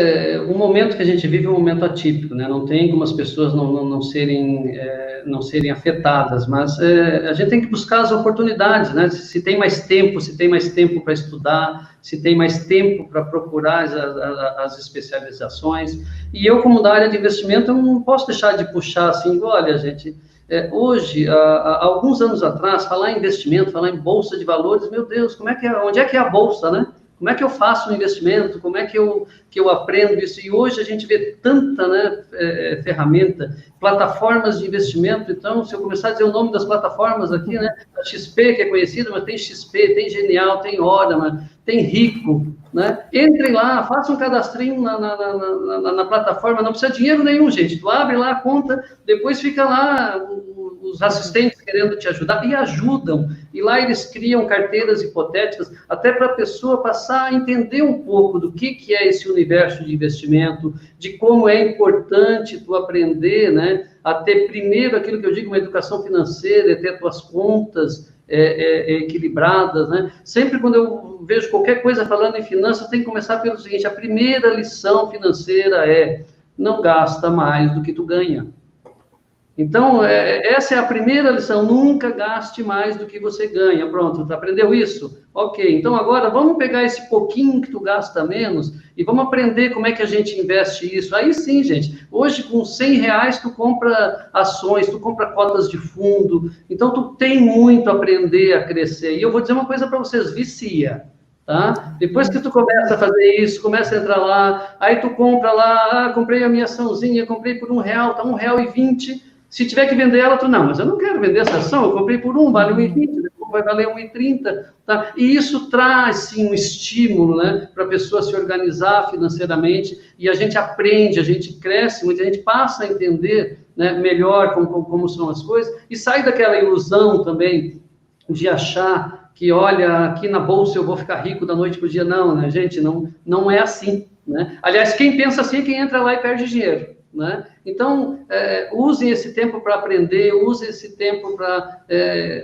o momento que a gente vive é um momento atípico, né? Não tem como as pessoas não serem afetadas, mas a gente tem que buscar as oportunidades, né? Se tem mais tempo para estudar, se tem mais tempo para procurar as especializações. E eu, como da área de investimento, eu não posso deixar de puxar assim, olha, gente, hoje, há alguns anos atrás, falar em investimento, falar em bolsa de valores, meu Deus, onde é que é a bolsa, né? Como é que eu faço um investimento? Como é que eu aprendo isso? E hoje a gente vê tanta, né, ferramenta, plataformas de investimento. Então, se eu começar a dizer o nome das plataformas aqui, né, a XP, que é conhecida, mas tem XP, tem Genial, tem Hora, tem Rico, né? Entrem lá, façam um cadastrinho na plataforma, não precisa de dinheiro nenhum, gente. Tu abre lá a conta, depois fica lá os assistentes querendo te ajudar, e ajudam. E lá eles criam carteiras hipotéticas, até para a pessoa passar a entender um pouco do que é esse universo de investimento, de como é importante tu aprender, né, a ter primeiro aquilo que eu digo, uma educação financeira, ter tuas contas equilibradas, né? Sempre quando eu vejo qualquer coisa falando em finanças, tem que começar pelo seguinte: a primeira lição financeira não gasta mais do que tu ganha. Então, essa é a primeira lição, nunca gaste mais do que você ganha. Pronto, tu aprendeu isso? Ok, então agora vamos pegar esse pouquinho que tu gasta menos e vamos aprender como é que a gente investe isso. Aí sim, gente, hoje com R$100 tu compra ações, tu compra cotas de fundo, então tu tem muito a aprender a crescer. E eu vou dizer uma coisa para vocês, vicia. Tá? Depois que tu começa a fazer isso, começa a entrar lá, aí tu compra lá, comprei a minha açãozinha, comprei por R$1, tá R$1,20. Se tiver que vender ela, tu não, mas eu não quero vender essa ação, eu comprei por vale R$1,20, depois vai valer R$1,30, tá? E isso traz, sim, um estímulo, né, para a pessoa se organizar financeiramente, e a gente aprende, a gente cresce, muita gente passa a entender, né, melhor como são as coisas, e sai daquela ilusão também de achar que, olha, aqui na bolsa eu vou ficar rico da noite para o dia. Não, né, gente? Não é assim, né? Aliás, quem pensa assim é quem entra lá e perde dinheiro, né? Então, usem esse tempo para aprender, usem esse tempo para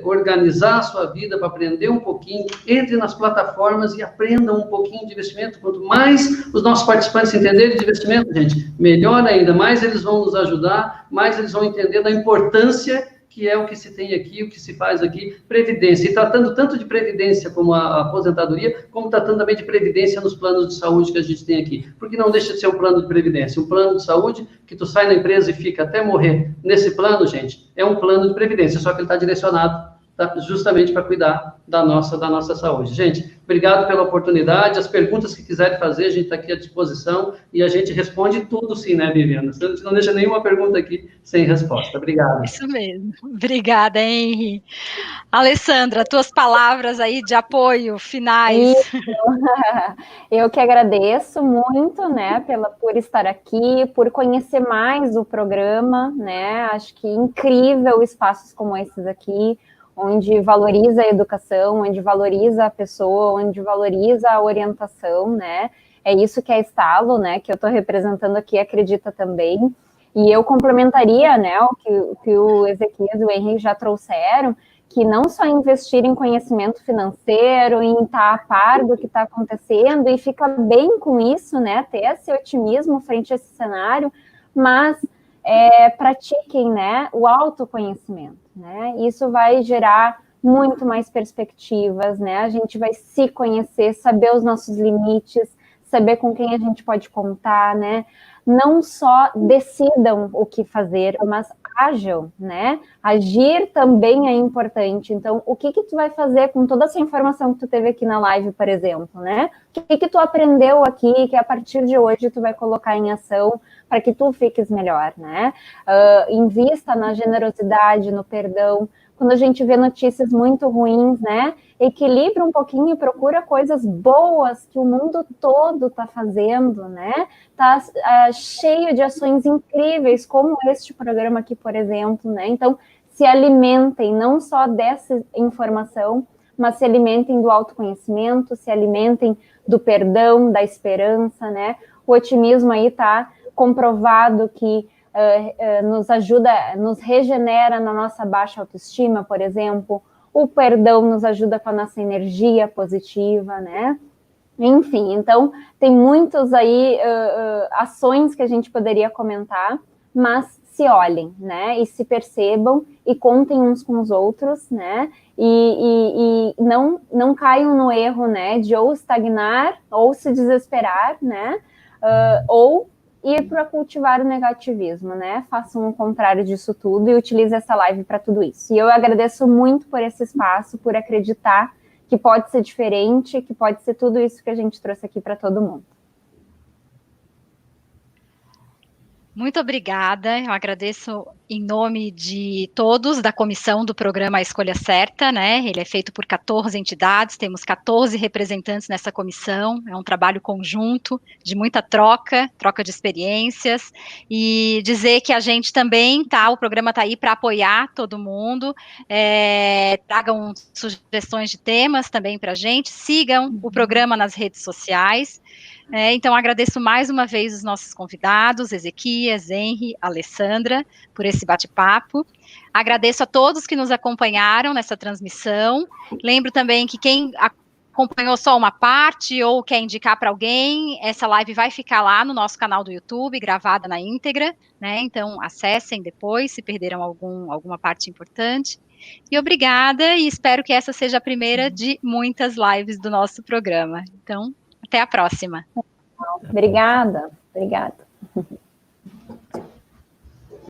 organizar a sua vida, para aprender um pouquinho, entre nas plataformas e aprendam um pouquinho de investimento. Quanto mais os nossos participantes entenderem de investimento, gente, melhor ainda, mais eles vão nos ajudar, mais eles vão entender da importância que é o que se tem aqui, o que se faz aqui, previdência. E tratando tanto de previdência como a aposentadoria, como tratando também de previdência nos planos de saúde que a gente tem aqui. Porque não deixa de ser um plano de previdência. Um plano de saúde que tu sai na empresa e fica até morrer. Nesse plano, gente, é um plano de previdência, só que ele está direcionado justamente para cuidar da nossa saúde. Gente, obrigado pela oportunidade. As perguntas que quiserem fazer, a gente está aqui à disposição e a gente responde tudo sim, né, Viviana? A gente não deixa nenhuma pergunta aqui sem resposta. Obrigado. Isso mesmo. Obrigada, Henry. Alessandra, tuas palavras aí de apoio finais. Isso. Eu que agradeço muito, né, por estar aqui, por conhecer mais o programa, né? Acho que incrível espaços como esses aqui, onde valoriza a educação, onde valoriza a pessoa, onde valoriza a orientação, né? É isso que a Estalo, né, que eu estou representando aqui, acredita também. E eu complementaria, né, o que o Ezequias e o Henrique já trouxeram, que não só investir em conhecimento financeiro, em estar a par do que está acontecendo e ficar bem com isso, né, ter esse otimismo frente a esse cenário, mas pratiquem, né, o autoconhecimento, né, isso vai gerar muito mais perspectivas, né, a gente vai se conhecer, saber os nossos limites, saber com quem a gente pode contar, né, não só decidam o que fazer, mas ajam, né, agir também é importante. Então, o que tu vai fazer com toda essa informação que tu teve aqui na live, por exemplo, né, o que tu aprendeu aqui, que a partir de hoje tu vai colocar em ação para que tu fiques melhor, né, invista na generosidade, no perdão. Quando a gente vê notícias muito ruins, né, equilibra um pouquinho e procura coisas boas que o mundo todo está fazendo, né, está cheio de ações incríveis, como este programa aqui, por exemplo, né, então se alimentem não só dessa informação, mas se alimentem do autoconhecimento, se alimentem do perdão, da esperança, né, o otimismo aí está comprovado que nos ajuda, nos regenera na nossa baixa autoestima, por exemplo, o perdão nos ajuda com a nossa energia positiva, né? Enfim, então tem muitos aí ações que a gente poderia comentar, mas se olhem, né? E se percebam e contem uns com os outros, né? E não caiam no erro, né? De ou estagnar ou se desesperar, né? Ou ir para cultivar o negativismo, né? Façam o contrário disso tudo e utilize essa live para tudo isso. E eu agradeço muito por esse espaço, por acreditar que pode ser diferente, que pode ser tudo isso que a gente trouxe aqui para todo mundo. Muito obrigada, eu agradeço em nome de todos da comissão do programa A Escolha Certa, né, ele é feito por 14 entidades, temos 14 representantes nessa comissão, é um trabalho conjunto, de muita troca de experiências, e dizer que a gente também, o programa está aí para apoiar todo mundo, tragam sugestões de temas também para a gente, sigam o programa nas redes sociais. Então, agradeço mais uma vez os nossos convidados, Ezequias, Henry, Alessandra, por esse bate-papo. Agradeço a todos que nos acompanharam nessa transmissão. Lembro também que quem acompanhou só uma parte ou quer indicar para alguém, essa live vai ficar lá no nosso canal do YouTube, gravada na íntegra, né? Então, acessem depois, se perderam alguma parte importante. E obrigada, e espero que essa seja a primeira de muitas lives do nosso programa. Então, até a próxima. Obrigada.